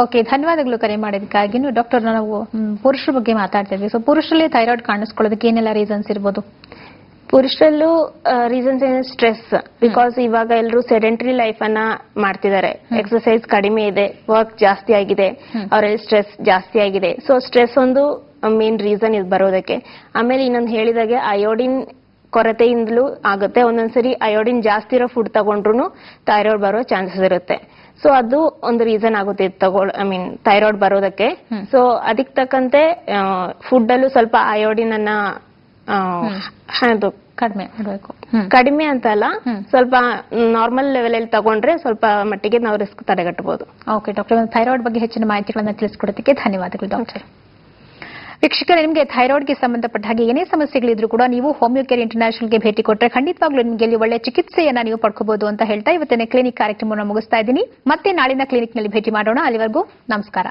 S1: ಓಕೆ, ಧನ್ಯವಾದಗಳು ಕರೆ ಮಾಡಿದಕ್ಕಾಗಿ. ಡಾಕ್ಟರ್, ನಾವು ಪುರುಷರ ಬಗ್ಗೆ ಮಾತಾಡ್ತಾ ಇದ್ವಿ. ಸೊ ಪುರುಷರಲ್ಲಿ ಥೈರಾಯ್ಡ್ ಕಾಣಿಸ್ಕೊಳ್ಳೋದಕ್ಕೆ ಏನೆಲ್ಲ ರೀಸನ್ಸ್ ಇರ್ಬೋದು?
S2: ಪುರುಷರಲ್ಲೂ ರೀಸನ್ಸ್ ಏನು, ಸ್ಟ್ರೆಸ್. ಬಿಕಾಸ್ ಇವಾಗ ಎಲ್ಲರೂ ಸೆಡೆಂಟರಿ ಲೈಫ್ ಅನ್ನ ಮಾಡ್ತಿದ್ದಾರೆ, ಎಕ್ಸರ್ಸೈಸ್ ಕಡಿಮೆ ಇದೆ, ವರ್ಕ್ ಜಾಸ್ತಿ ಆಗಿದೆ, ಅವರಲ್ಲಿ ಸ್ಟ್ರೆಸ್ ಜಾಸ್ತಿ ಆಗಿದೆ. ಸೊ ಸ್ಟ್ರೆಸ್ ಒಂದು ಮೇನ್ ರೀಸನ್ ಇದು ಬರೋದಕ್ಕೆ. ಆಮೇಲೆ ಇನ್ನೊಂದು ಹೇಳಿದಾಗೆ ಅಯೋಡಿನ್ ಕೊರತೆಯಿಂದಲೂ ಆಗುತ್ತೆ. ಒಂದೊಂದ್ಸರಿ ಅಯೋಡಿನ್ ಜಾಸ್ತಿ ಇರೋ ಫುಡ್ ತಗೊಂಡ್ರು ಥೈರಾಯ್ಡ್ ಬರೋ ಚಾನ್ಸಸ್ ಇರುತ್ತೆ. ಸೊ ಅದು ಒಂದು ರೀಸನ್ ಆಗುತ್ತೆ ಥೈರಾಯ್ಡ್ ಬರೋದಕ್ಕೆ. ಸೊ ಅದಕ್ಕೆ ತಕ್ಕಂತೆ ಫುಡ್ ಅಲ್ಲೂ ಸ್ವಲ್ಪ ಅಯೋಡಿನ್ ಅನ್ನ
S1: ಕಡಿಮೆ ಮಾಡಬೇಕು.
S2: ಕಡಿಮೆ ಅಂತ ಅಲ್ಲ, ಸ್ವಲ್ಪ ನಾರ್ಮಲ್ ಲೆವೆಲ್ ಅಲ್ಲಿ ತಗೊಂಡ್ರೆ ಸ್ವಲ್ಪ ಮಟ್ಟಿಗೆ ನಾವು ರಿಸ್ಕ್ ತಡೆಗಟ್ಟಬಹುದು.
S1: ಓಕೆ ಡಾಕ್ಟರ್, ಥೈರಾಯ್ಡ್ ಬಗ್ಗೆ ಹೆಚ್ಚಿನ ಮಾಹಿತಿಗಳನ್ನ ತಿಳಿಸ್ಕೊಡೋದಕ್ಕೆ ಧನ್ಯವಾದಗಳು ಡಾಕ್ಟರ್. ವೀಕ್ಷಕರೇ, ನಿಮಗೆ ಥೈರಾಯ್ಡ್ಗೆ ಸಂಬಂಧಪಟ್ಟ ಹಾಗೆ ಏನೇ ಸಮಸ್ಯೆಗಳಿದ್ರು ಕೂಡ ನೀವು ಹೋಮಿಯೋಕೇರ್ ಇಂಟರ್ನ್ಯಾಷನಲ್ಗೆ ಭೇಟಿ ಕೊಟ್ಟರೆ ಖಂಡಿತವಾಗ್ಲೂ ನಿಮಗೆ ಇಲ್ಲಿ ಒಳ್ಳೆ ಚಿಕಿತ್ಸೆಯನ್ನ ನೀವು ಪಡ್ಕೋಬಹುದು ಅಂತ ಹೇಳ್ತಾ ಇವತ್ತಿನ ಕ್ಲಿನಿಕ್ ಕಾರ್ಯಕ್ರಮವನ್ನು ಮುಗಿಸ್ತಾ ಇದ್ದೀನಿ. ಮತ್ತೆ ನಾಳಿನ ಕ್ಲಿನಿಕ್ನಲ್ಲಿ ಭೇಟಿ ಮಾಡೋಣ. ಅಲ್ಲಿವರೆಗೂ ನಮಸ್ಕಾರ.